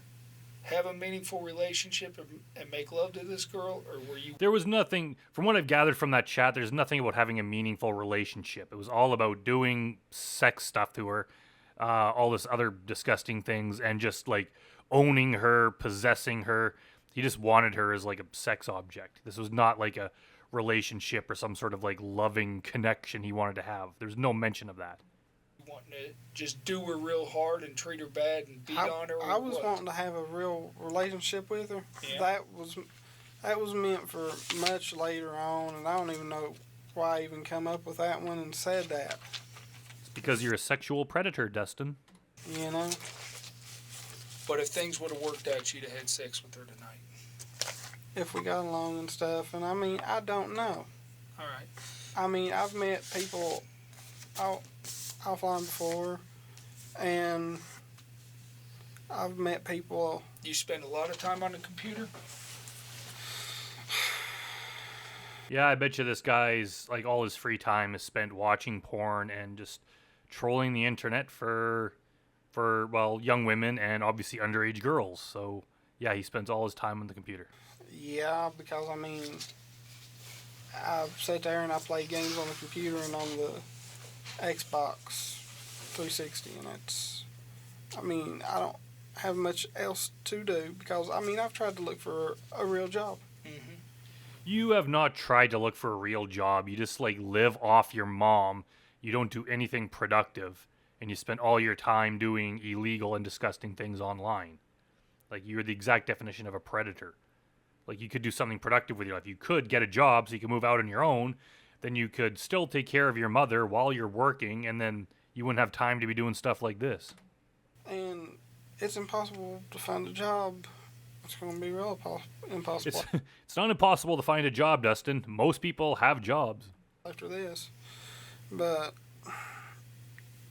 have a meaningful relationship and make love to this girl, or were you... There was nothing, from what I've gathered from that chat, there's nothing about having a meaningful relationship. It was all about doing sex stuff to her, all this other disgusting things, and just like owning her, possessing her. He just wanted her as like a sex object. This was not like a relationship or some sort of like loving connection he wanted to have. There's no mention of that. Wanting to just do her real hard and treat her bad and beat on her? I was wanting to have a real relationship with her. Yeah. That was meant for much later on, and I don't even know why I even come up with that one and said that. It's because you're a sexual predator, Dustin. You know? But if things would have worked out, you'd have had sex with her tonight. If we got along and stuff, and I mean, I don't know. All right. I mean, I've met people offline before, and I've met people. You spend a lot of time on the computer? Yeah, I bet you this guy's, like, all his free time is spent watching porn and just trolling the internet for well, young women and obviously underage girls. So, yeah, he spends all his time on the computer. Yeah, because, I mean, I sit there and I play games on the computer and on the Xbox 360, and it's, I mean, I don't have much else to do because, I mean, I've tried to look for a real job. Mm-hmm. You have not tried to look for a real job. You just, like, live off your mom. You don't do anything productive, and you spend all your time doing illegal and disgusting things online. Like, you're the exact definition of a predator. Like, you could do something productive with your life. You could get a job so you can move out on your own. Then you could still take care of your mother while you're working, and then you wouldn't have time to be doing stuff like this. And it's impossible to find a job. It's going to be real impossible. It's not impossible to find a job, Dustin. Most people have jobs. After this. But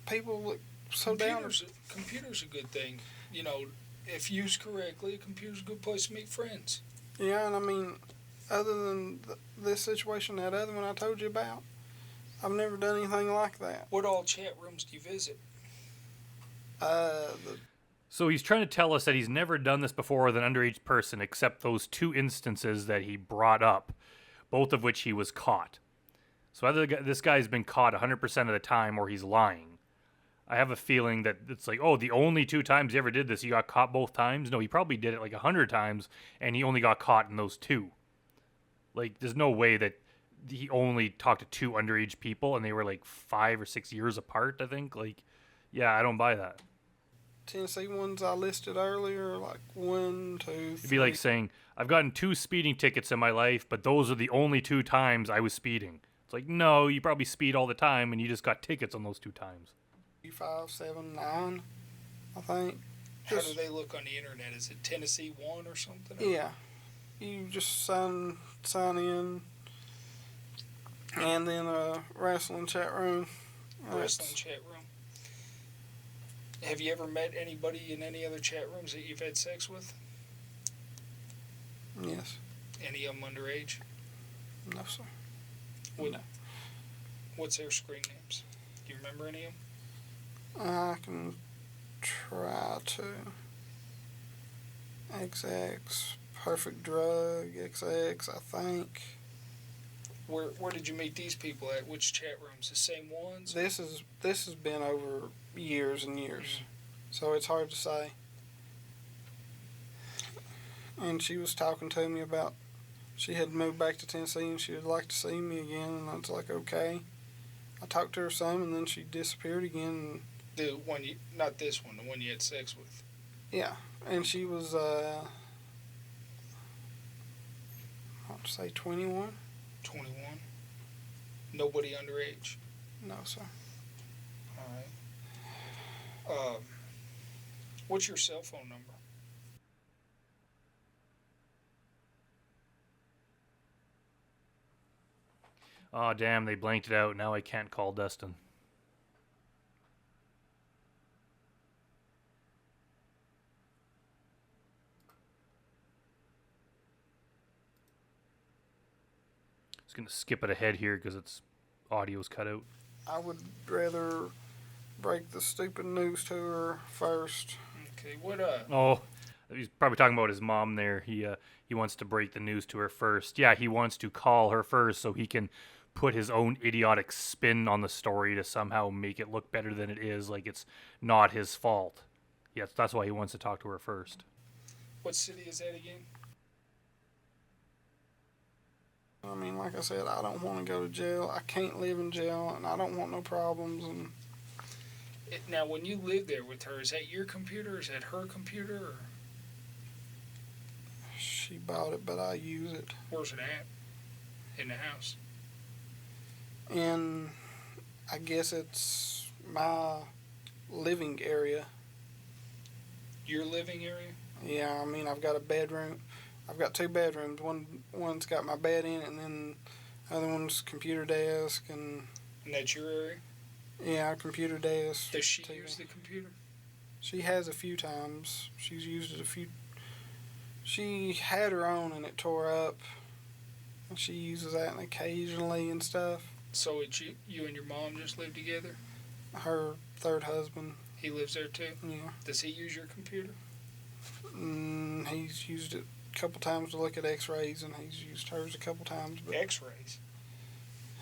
people look so down. Computer's a good thing. You know, if used correctly, a computer's a good place to meet friends. Yeah, and I mean, other than this situation, that other one I told you about, I've never done anything like that. What all chat rooms do you visit? So he's trying to tell us that he's never done this before with an underage person except those 2 instances that he brought up, both of which he was caught. So either this guy's been caught 100% of the time or he's lying. I have a feeling that it's like, oh, the only 2 times he ever did this, he got caught both times. No, he probably did it like 100 times, and he only got caught in those 2. Like, there's no way that he only talked to 2 underage people, and they were like 5 or 6 years apart, I think. Like, yeah, I don't buy that. Tennessee ones I listed earlier, like 1, 2, 3. It'd be like saying, I've gotten 2 speeding tickets in my life, but those are the only 2 times I was speeding. It's like, no, you probably speed all the time, and you just got tickets on those 2 times. 5, 7, 9, I think. How do they look on the internet? Is it Tennessee 1 or something? Yeah. You just sign in, and then a wrestling chat room. Wrestling chat room. Have you ever met anybody in any other chat rooms that you've had sex with? Yes. Any of them underage? No, sir. No. What's their screen names? Do you remember any of them? I can try to. XX, Perfect Drug, XX, I think. Where did you meet these people at? Which chat rooms? The same ones? This has been over years and years, so it's hard to say. And she was talking to me about she had moved back to Tennessee and she would like to see me again, and I was like, okay. I talked to her some, and then she disappeared again. The one you, not this one, the one you had sex with. Yeah, and she was, I want to say 21. 21. Nobody underage. No, sir. All right. What's your cell phone number? Oh, damn, they blanked it out. Now I can't call Dustin. Just going to skip it ahead here because its audio's cut out. I would rather break the stupid news to her first. Okay, what, Oh, he's probably talking about his mom there. He wants to break the news to her first. Yeah, he wants to call her first so he can put his own idiotic spin on the story to somehow make it look better than it is, like it's not his fault. Yes, that's why he wants to talk to her first. What city is that again? I mean, like I said, I don't want to go to jail. I can't live in jail, and I don't want no problems. And Now, when you live there with her, is that your computer? Is that her computer? Or? She bought it, but I use it. Where's it at? In the house? And I guess it's my living area. Your living area? Yeah, I mean, I've got a bedroom. I've got two bedrooms. One's got my bed in it, and then the other one's computer desk. And that's your area? Yeah, computer desk. Does she use the computer? She has a few times. She's used it a few. She had her own, and it tore up. And she uses that occasionally and stuff. So it's you and your mom just live together? Her third husband. He lives there too? Yeah. Does he use your computer? He's used it a couple times to look at x-rays, and he's used hers a couple times. But x-rays?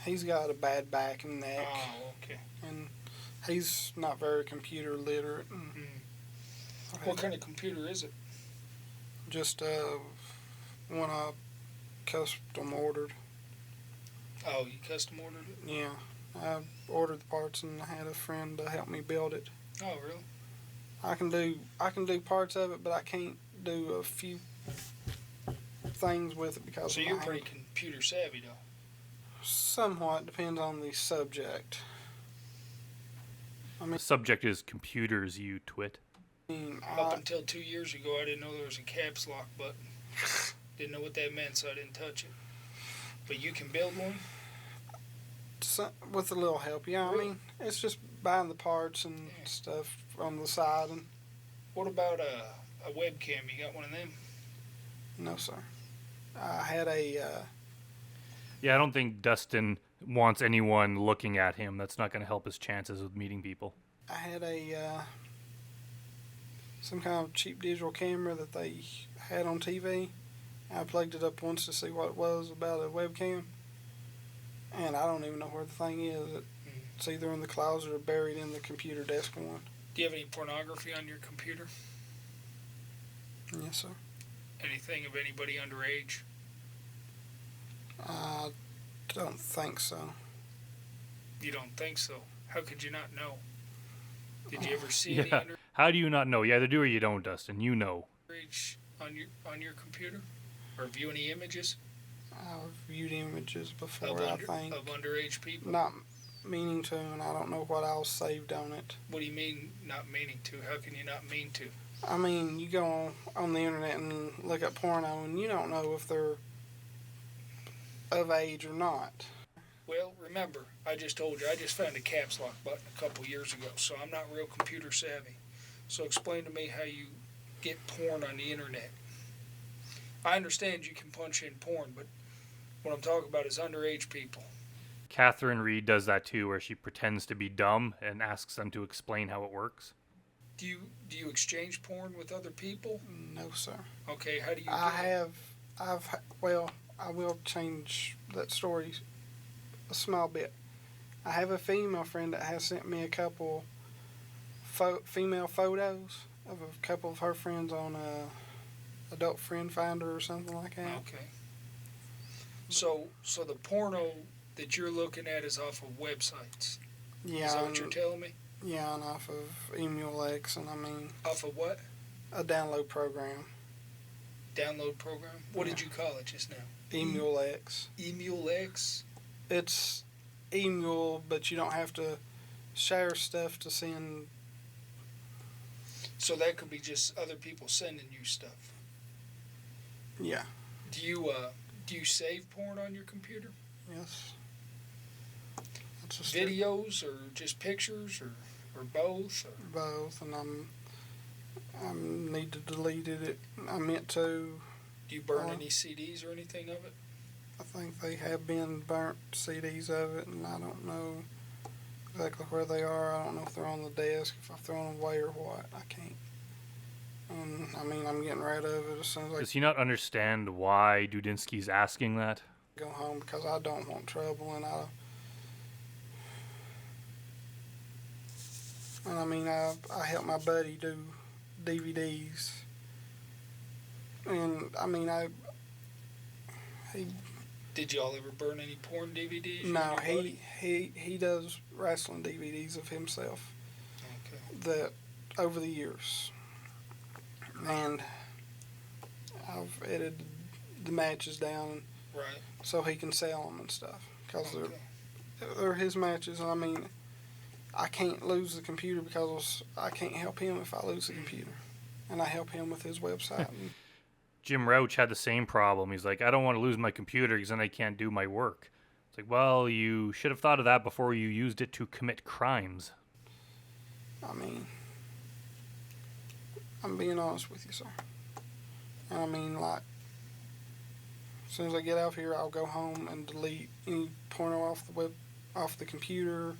He's got a bad back and neck. Oh, okay. And he's not very computer literate. And What kind of computer is it? Just one I custom ordered. Oh, you custom ordered it? Yeah. I ordered the parts and I had a friend to help me build it. Oh, really? I can do parts of it, but I can't do a few things with it because so of you're my pretty hand. computer savvy, though. Somewhat depends on the subject. I mean, the subject is computers, you twit. Up until 2 years ago, I didn't know there was a caps lock button. Didn't know what that meant, so I didn't touch it. But you can build one? With a little help, yeah. Really? I mean, it's just buying the parts and stuff on the side. And what about a webcam? You got one of them? No, sir. I had a... Yeah, I don't think Dustin wants anyone looking at him. That's not going to help his chances with meeting people. I had a... some kind of cheap digital camera that they had on TV. I plugged it up once to see what it was about a webcam. And I don't even know where the thing is. It's either in the closet or buried in the computer desk one. Do you have any pornography on your computer? Yes, sir. Anything of anybody underage? I don't think so. You don't think so? How could you not know? Did you ever see any Yeah. How do you not know? You either do or you don't, Dustin. You know. underage on your computer? Or view any images? I've viewed images before, Of I think. Of underage people? Not meaning to, and I don't know what else saved on it. What do you mean, not meaning to? How can you not mean to? I mean, you go on the internet and look at porno, and you don't know if they're of age or not. Well, remember, I just told you, I just found a caps lock button a couple years ago, so I'm not real computer savvy. So explain to me how you get porn on the internet. I understand you can punch in porn, but what I'm talking about is underage people. Catherine Reed does that too, where she pretends to be dumb and asks them to explain how it works. Do you exchange porn with other people? No, sir. Okay, how do you? I will change that story a small bit. I have a female friend that has sent me a couple female photos of a couple of her friends on Adult Friend Finder or something like that. Okay. So the porno that you're looking at is off of websites. Yeah. Is that what you're telling me? Yeah, and off of Emule-X, and I mean... Off of what? A download program. Download program? What did you call it just now? Emule-X. Emule-X? It's Emule, but you don't have to share stuff to send. So that could be just other people sending you stuff. Yeah. Do you save porn on your computer? Yes. Videos or just pictures or both? Or? Both, and I need to delete it. I meant to. Do you burn any CDs or anything of it? I think they have been burnt CDs of it, and I don't know exactly where they are. I don't know if they're on the desk, if I've thrown them away or what. I can't. I mean, I'm getting rid of it as soon as I... Does he not understand why Dudinsky's asking that? Go home because I don't want trouble, and I mean, I help my buddy do DVDs, and I mean, he... Did y'all ever burn any porn DVDs? No, he does wrestling DVDs of himself. Okay. That over the years, and I've edited the matches down, right, so he can sell them and stuff because they're his matches. I mean, I can't lose the computer because I can't help him if I lose the computer, and I help him with his website. Jim Roach had the same problem. He's like, I don't want to lose my computer because then I can't do my work. It's like, well, you should have thought of that before you used it to commit crimes. I mean, I'm being honest with you, sir. And I mean, like, as soon as I get out of here, I'll go home and delete any porno off the computer.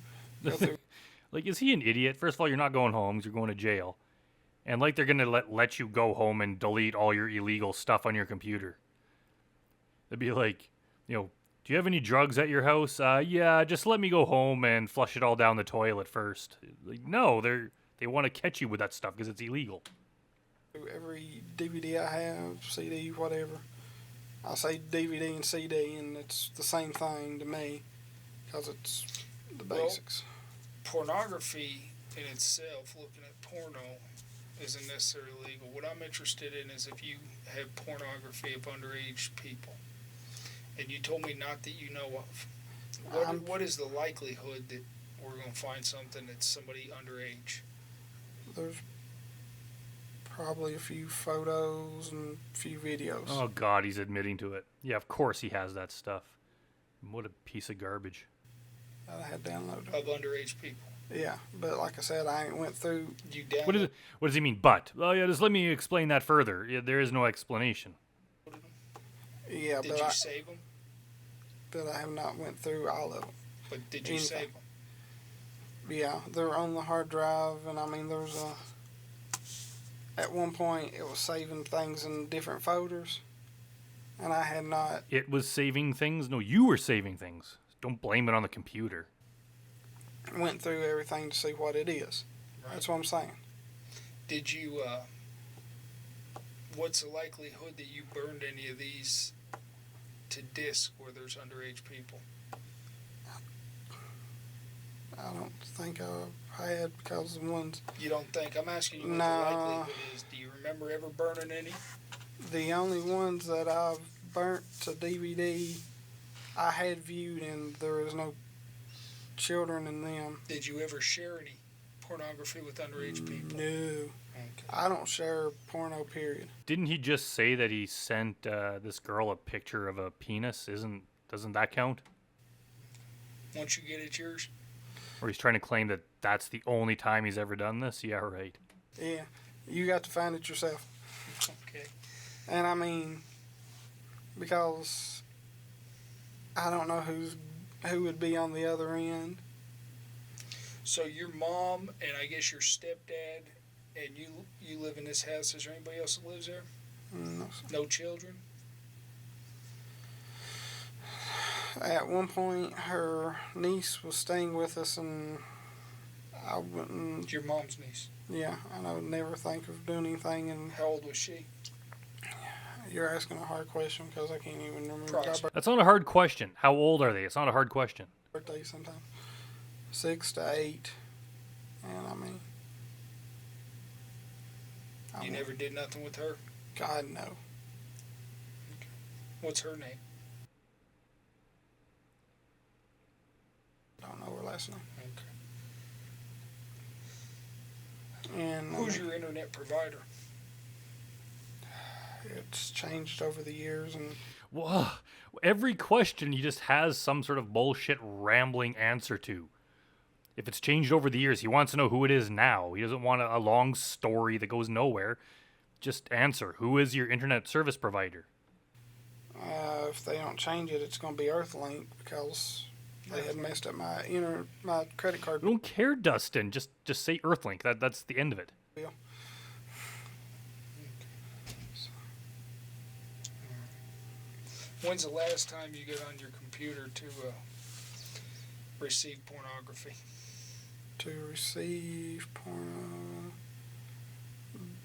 Like, is he an idiot? First of all, you're not going home because you're going to jail. And like they're going to let you go home and delete all your illegal stuff on your computer. It'd be like, do you have any drugs at your house? Yeah, just let me go home and flush it all down the toilet first. Like, no, they want to catch you with that stuff because it's illegal. Every DVD I have, CD, whatever, I say DVD and CD, and it's the same thing to me because it's the basics. Well, pornography in itself, looking at porno, isn't necessarily legal. What I'm interested in is if you have pornography of underage people, and you told me not that you know of. What is the likelihood that we're going to find something that's somebody underage? There's probably a few photos and a few videos. Oh, God, he's admitting to it. Yeah, of course he has that stuff. What a piece of garbage. I had downloaded. Of underage people. Yeah, but like I said, I ain't went through. You download. What does he mean, but? Oh, yeah, just let me explain that further. Yeah, there is no explanation. Yeah, did you save them? But I have not went through all of them. But did you save them? Yeah, they're on the hard drive, and I mean, there's at one point, it was saving things in different folders, and I had not... It was saving things? No, you were saving things. Don't blame it on the computer. Went through everything to see what it is. Right. That's what I'm saying. Did you, what's the likelihood that you burned any of these to disk where there's underage people? I don't think I had because the ones... You don't think? I'm asking you what the likelihood is. Do you remember ever burning any? The only ones that I've burnt to DVD, I had viewed, and there was no children in them. Did you ever share any pornography with underage people? No. Okay. I don't share porno, period. Didn't he just say that he sent this girl a picture of a penis? Doesn't that count? Once you get it, yours? Or he's trying to claim that that's the only time he's ever done this? Yeah, right. Yeah, you got to find it yourself. Okay. And I mean, because I don't know who's who would be on the other end. So your mom and I guess your stepdad and you live in this house. Is there anybody else that lives there? No, sir. No children? At one point, her niece was staying with us, and I wouldn't. Your mom's niece? Yeah, and I would never think of doing anything. And how old was she? You're asking a hard question because I can't even remember. That's not a hard question. How old are they? It's not a hard question. Birthday sometime. 6 to 8, and I mean. You never did nothing with her? God, no. Okay. What's her name? Don't know her last name. Okay. And who's your internet provider? It's changed over the years, and Whoa. Every question he just has some sort of bullshit rambling answer to. If it's changed over the years, he wants to know who it is now. He doesn't want a long story that goes nowhere. Just answer. Who is your internet service provider? if they don't change it, it's going to be Earthlink because they had messed up my my credit card. We don't care, Dustin. Just say Earthlink. That's the end of it. Yeah. When's the last time you got on your computer to receive pornography? To receive porno,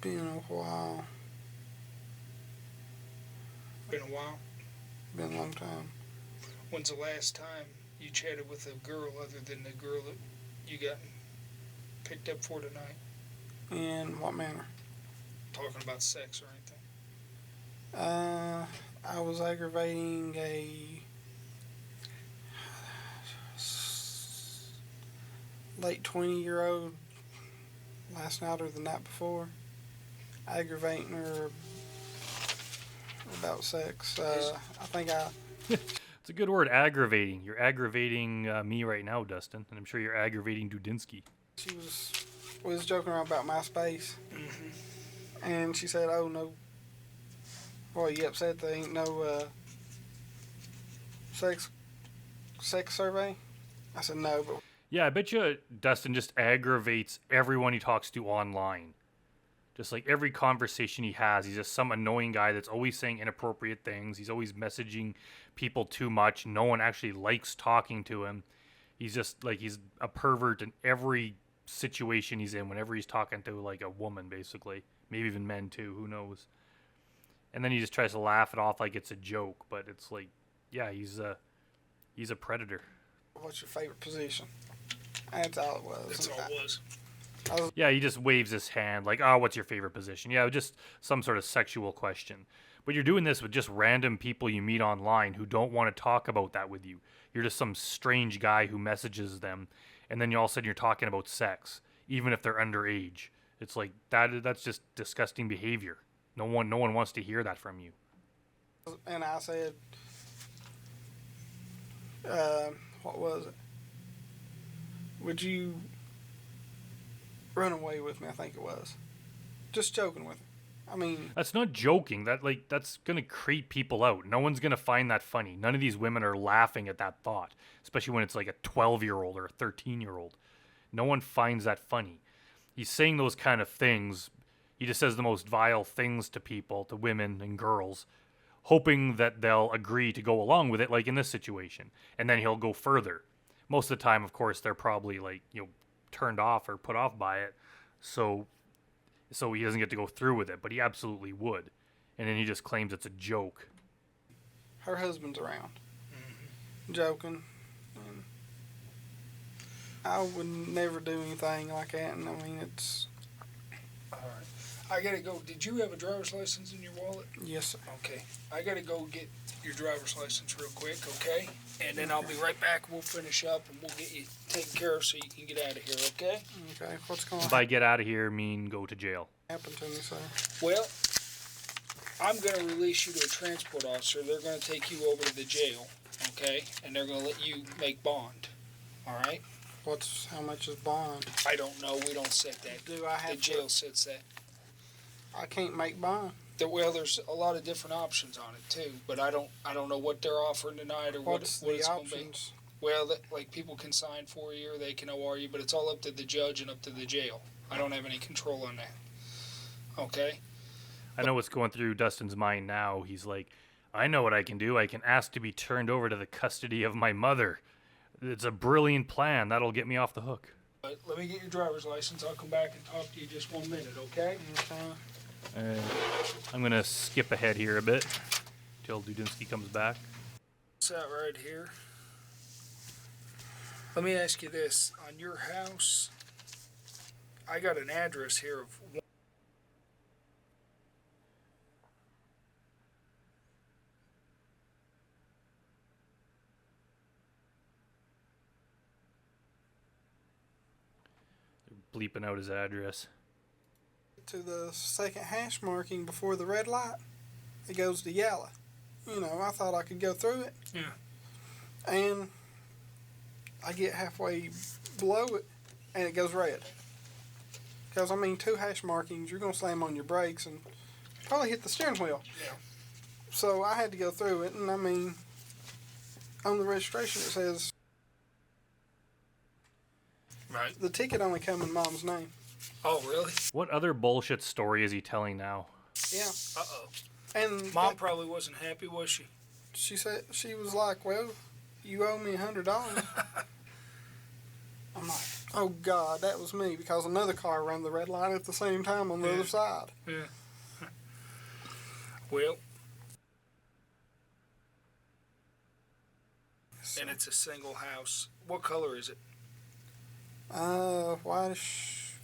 been a while. Been a while? Been a long time. When's the last time you chatted with a girl other than the girl that you got picked up for tonight? In what manner? Talking about sex or anything? I was aggravating a late 20-year-old last night or the night before. Aggravating her about sex. I think I... It's a good word, aggravating. You're aggravating me right now, Dustin, and I'm sure you're aggravating Dudinsky. She was joking around about MySpace, and she said, "Oh no, well, you upset there ain't no sex survey?" I said, "No, but..." Yeah, I bet you Dustin just aggravates everyone he talks to online. Just like every conversation he has, he's just some annoying guy that's always saying inappropriate things. He's always messaging people too much. No one actually likes talking to him. He's just like, he's a pervert in every situation he's in, whenever he's talking to like a woman, basically. Maybe even men too, who knows. And then he just tries to laugh it off like it's a joke, but it's like, yeah, he's a predator. What's your favorite position? That's all it was. That's all it was. Yeah, he just waves his hand like, oh, what's your favorite position? Yeah, just some sort of sexual question. But you're doing this with just random people you meet online who don't want to talk about that with you. You're just some strange guy who messages them, and then all of a sudden you're talking about sex, even if they're underage. It's like, that's just disgusting behavior. No one wants to hear that from you. And I said, what was it? Would you run away with me? I think it was. Just joking with him. I mean, that's not joking. That's gonna creep people out. No one's gonna find that funny. None of these women are laughing at that thought, especially when it's like a 12-year-old or a 13-year-old. No one finds that funny. He's saying those kind of things. He just says the most vile things to people, to women and girls, hoping that they'll agree to go along with it, like in this situation. And then he'll go further. Most of the time, of course, they're probably turned off or put off by it, so he doesn't get to go through with it, but he absolutely would. And then he just claims it's a joke. Her husband's around, joking, and I would never do anything like that, and I mean, it's... All right. I gotta go. Did you have a driver's license in your wallet? Yes, sir. Okay. I gotta go get your driver's license real quick, okay? And then I'll be right back. We'll finish up and we'll get you taken care of so you can get out of here, okay? Okay. What's going on? By get out of here, mean go to jail. Happen to me, sir? Well, I'm gonna release you to a transport officer. They're gonna take you over to the jail, okay? And they're gonna let you make bond, all right? How much is bond? I don't know. We don't set that. Do I have the jail sets that. I can't make bond. Well, there's a lot of different options on it too, but I don't know what they're offering tonight or What's what the it's options? going to Well, like people can sign for you or they can OR you, but it's all up to the judge and up to the jail. I don't have any control on that. Okay? I know what's going through Dustin's mind now. He's like, I know what I can do. I can ask to be turned over to the custody of my mother. It's a brilliant plan. That'll get me off the hook. Let me get your driver's license. I'll come back and talk to you just 1 minute, okay? I'm going to skip ahead here a bit till Dudinsky comes back. What's that right here? Let me ask you this. On your house, I got an address here of... Bleeping out his address. To the second hash marking before the red light, it goes to yellow. You know, I thought I could go through it. Yeah. And I get halfway below it, and it goes red. Because, I mean, 2 hash markings, you're going to slam on your brakes and probably hit the steering wheel. Yeah. So I had to go through it, and I mean, on the registration it says... Right. The ticket only come in Mom's name. Oh, really? What other bullshit story is he telling now? Yeah. Uh-oh. And Mom probably wasn't happy, was she? She said, she was like, well, you owe me $100. I'm like, oh God, that was me, because another car ran the red light at the same time on the other side. Yeah. Well. And it's a single house. What color is it? Whitish,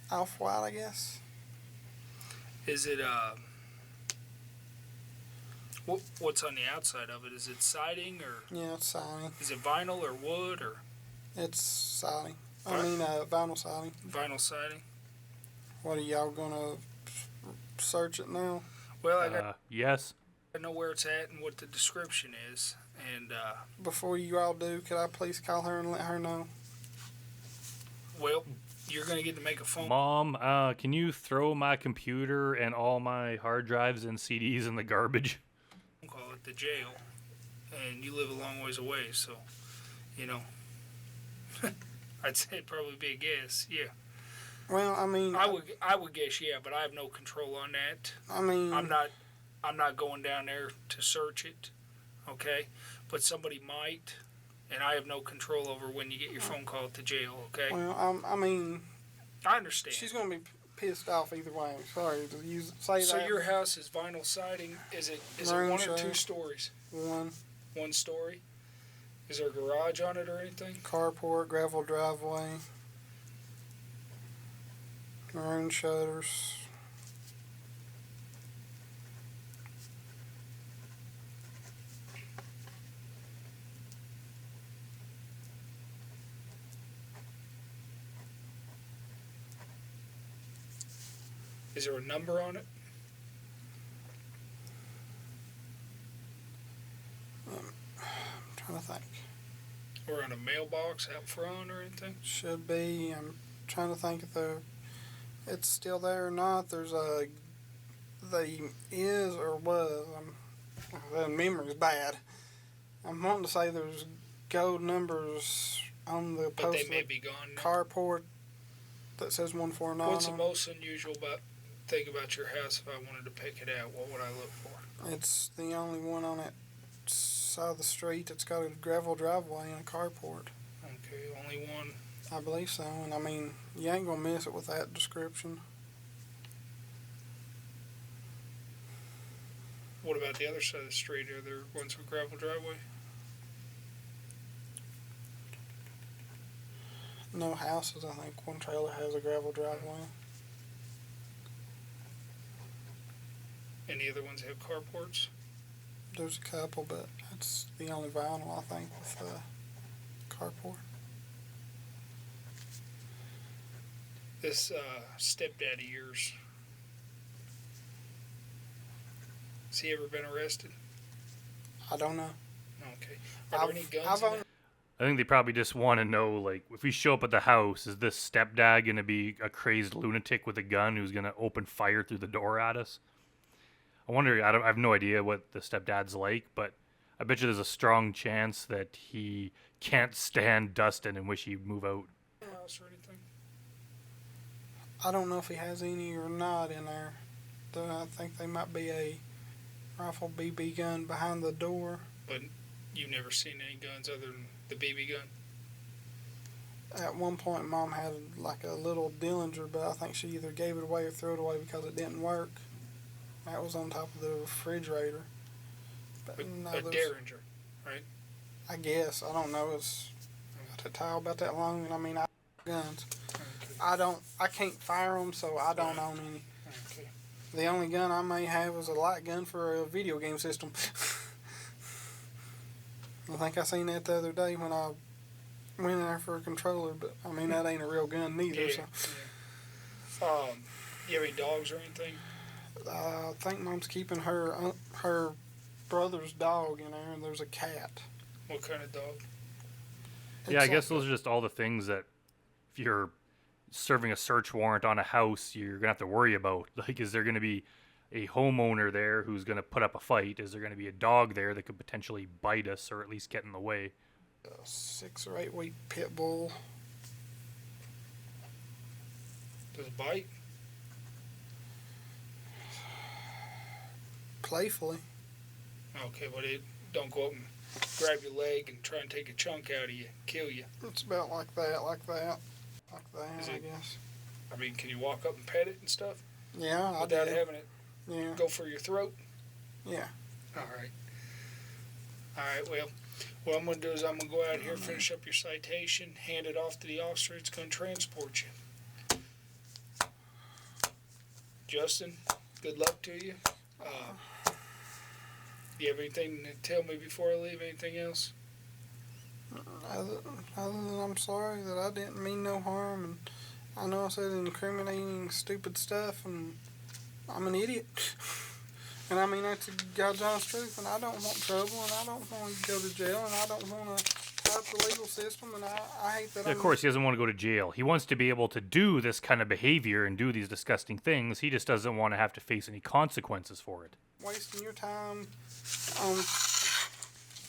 off-white, I guess. Is it, what's on the outside of it? Is it siding or? Yeah, it's siding. Is it vinyl or wood or? It's siding. I mean, vinyl siding. Vinyl siding. What are y'all gonna search it now? Well, I got. Yes. I know where it's at and what the description is, and. Before you all do, could I please call her and let her know? Well, you're gonna get to make a phone. Mom, can you throw my computer and all my hard drives and CDs in the garbage? Call it the jail, and you live a long ways away, so, you know. I'd say it'd probably be a guess, yeah. Well, I mean, I would guess, yeah, but I have no control on that. I mean, I'm not going down there to search it, okay? But somebody might, and I have no control over when you get your phone call to jail, okay? Well, I mean, I understand. She's gonna be pissed off either way. Sorry to say that. So your house is vinyl siding. Is it Maroon 1 or 2 shade. stories? 1. 1 story. Is there a garage on it or anything? Carport, gravel driveway, maroon shutters. Is there a number on it? I'm trying to think. Or on a mailbox out front or anything? Should be. I'm trying to think if it's still there or not. There's a... They is or was. The memory's bad. I'm wanting to say there's gold numbers on the But post they may be gone now. carport that says 149. What's the on it. most unusual thing about your house if I wanted to pick it out? What would I look for? It's the only one on that side of the street that's got a gravel driveway and a carport. Okay, only one. I believe so. And I mean, you ain't gonna miss it with that description. What about the other side of the street? Are there ones with gravel driveway? No houses. I think one trailer has a gravel driveway. Any other ones have carports? There's a couple, but that's the only vinyl, I think, with the carport. This stepdad of yours, has he ever been arrested? I don't know. Okay. Are there any guns in there? I think they probably just want to know, like, if we show up at the house, is this stepdad going to be a crazed lunatic with a gun who's going to open fire through the door at us? I wonder, I have no idea what the stepdad's like, but I bet you there's a strong chance that he can't stand Dustin and wish he'd move out. House or anything? I don't know if he has any or not in there. Though I think they might be a rifle BB gun behind the door. But you've never seen any guns other than the BB gun? At one point, Mom had like a little Dillinger, but I think she either gave it away or threw it away because it didn't work. That was on top of the refrigerator. But no, a Derringer, right? I guess. I don't know. It's a tile about that long, and I mean, I guns. Okay. I can't fire them, so I don't own any. Okay. The only gun I may have is a light gun for a video game system. I think I seen that the other day when I went in there for a controller, but I mean, that ain't a real gun neither. Yeah. So. You have any dogs or anything? I think Mom's keeping her brother's dog in there, and there's a cat. What kind of dog? Yeah, I guess those are just all the things that if you're serving a search warrant on a house, you're going to have to worry about. Like, is there going to be a homeowner there who's going to put up a fight? Is there going to be a dog there that could potentially bite us or at least get in the way? A 6 or 8 week pit bull. Does it bite? Playfully. Okay, but it don't go up and grab your leg and try and take a chunk out of you, kill you. It's about like that, Is I it- guess. I mean, can you walk up and pet it and stuff Yeah, I without did. having it Yeah. go for your throat? Yeah. All right. All right, well, what I'm going to do is I'm going to go out here, finish up your citation, hand it off to the officer. It's going to transport you. Justin, good luck to you. You have anything to tell me before I leave? Anything else? Other than I'm sorry that I didn't mean no harm, and I know I said incriminating, stupid stuff, and I'm an idiot. And I mean, that's God's honest truth, and I don't want trouble, and I don't want to go to jail, and I don't want to hurt the legal system, and I hate that Of course, he doesn't want to go to jail. He wants to be able to do this kind of behavior and do these disgusting things. He just doesn't want to have to face any consequences for it. wasting your time.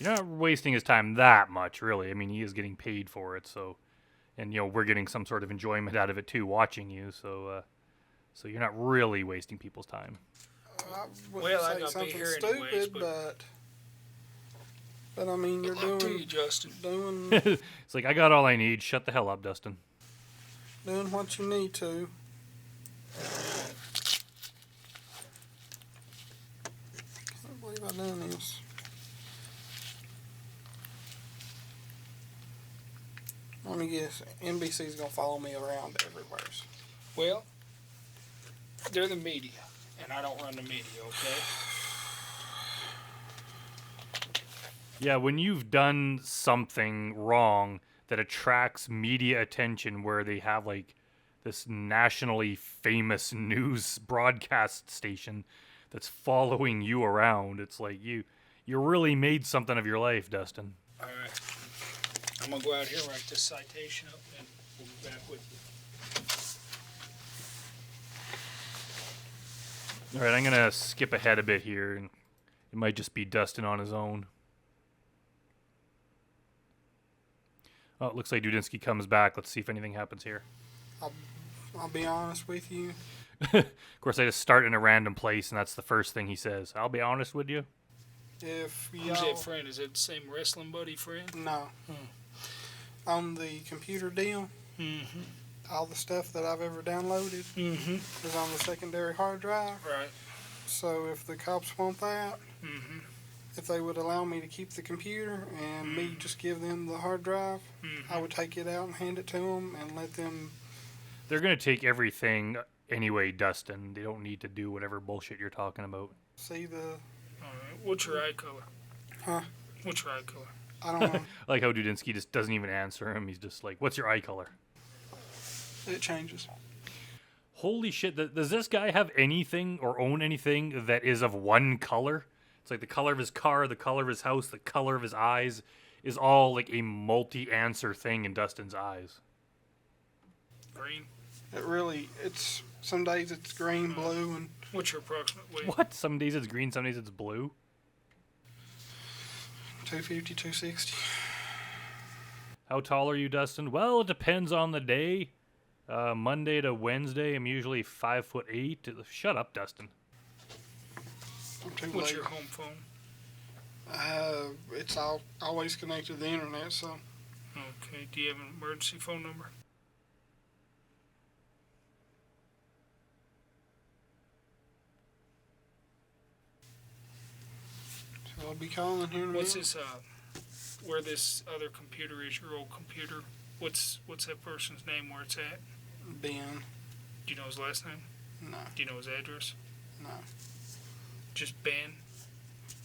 You're not wasting his time that much, really. I mean, he is getting paid for it, so, and we're getting some sort of enjoyment out of it too, watching you. So you're not really wasting people's time. I wouldn't I say gotta be something here stupid, anyways, but I mean, you're Good luck to doing you, Justin. It's like, I got all I need. Shut the hell up, Dustin. doing what you need to. Can't believe I done this. Let me guess. NBC's gonna follow me around everywhere. Well, they're the media, and I don't run the media, okay? Yeah, when you've done something wrong that attracts media attention, where they have like this nationally famous news broadcast station that's following you around, it's like you really made something of your life, Dustin. All right. I'm going to go out here and write this citation up, and we'll be back with you. All right, I'm going to skip ahead a bit here, and it might just be Dustin on his own. Oh, it looks like Dudinsky comes back. Let's see if anything happens here. I'll be honest with you. Of course, I just start in a random place, and that's the first thing he says. I'll be honest with you. If Who's y'all, that friend? Is it the same wrestling buddy friend? no, on the computer deal, Mm-hmm. all the stuff that I've ever downloaded Mm-hmm. is on the secondary hard drive. Right. So if the cops want that, Mm-hmm. if they would allow me to keep the computer and me just give them the hard drive, I would take it out and hand it to them and let them. They're going to take everything anyway, Dustin. They don't need to do whatever bullshit you're talking about. See the. All right. What's your eye color? Huh? What's your eye color? I don't know. I like how Dudinsky just doesn't even answer him. He's just like, what's your eye color? It changes. Holy shit, does this guy have anything or own anything that is of one color? It's like the color of his car, the color of his house, the color of his eyes is all like a multi-answer thing in Dustin's eyes. Green. It's some days it's green, blue, and What's your approximate weight? What? Some days it's green, some days it's blue? 250, 260. How tall are you, Dustin? Well, it depends on the day. Monday to Wednesday, I'm usually 5'8". Shut up, Dustin. What's your home phone? It's always connected to the internet, so. Okay. Do you have an emergency phone number? So I'll be calling here in a minute. What's this? Where this other computer is? Your old computer. What's that person's name? Where it's at? Ben. Do you know his last name? No. Do you know his address? No. Just Ben.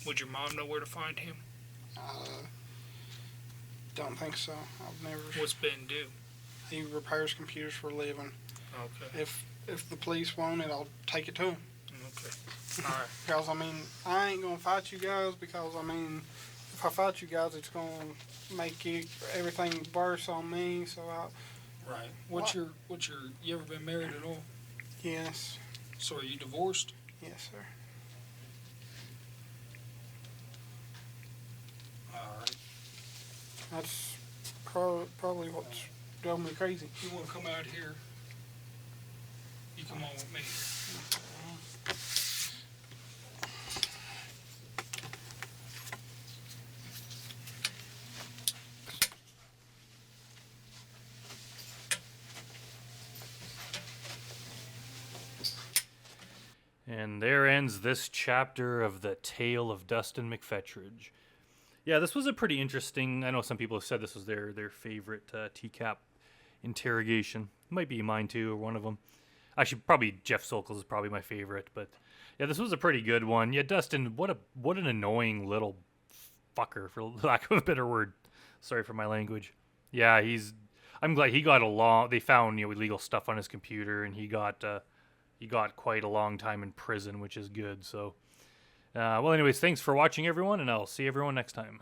Would your mom know where to find him? Don't think so. I've never. What's Ben do? He repairs computers for a living. Okay. If the police want it, I'll take it to him. Okay. All right. Because, I mean, I ain't going to fight you guys because, I mean, if I fight you guys, it's going to make everything worse on me, so Right. What's your, you ever been married at all? Yes. So are you divorced? Yes, sir. All right. That's probably what's drove me crazy. You want to come out here? You come on with me. And there ends this chapter of the tale of Dustin McPhetridge. Yeah, this was a pretty interesting. I know some people have said this was their favorite TCAP interrogation. Might be mine too, or one of them. Actually, probably Jeff Sokol is probably my favorite. But yeah, this was a pretty good one. Yeah, Dustin, what an annoying little fucker, for lack of a better word. Sorry for my language. Yeah, I'm glad he got along. They found illegal stuff on his computer, and he got quite a long time in prison, which is good. So, well, anyways, thanks for watching, everyone, and I'll see everyone next time.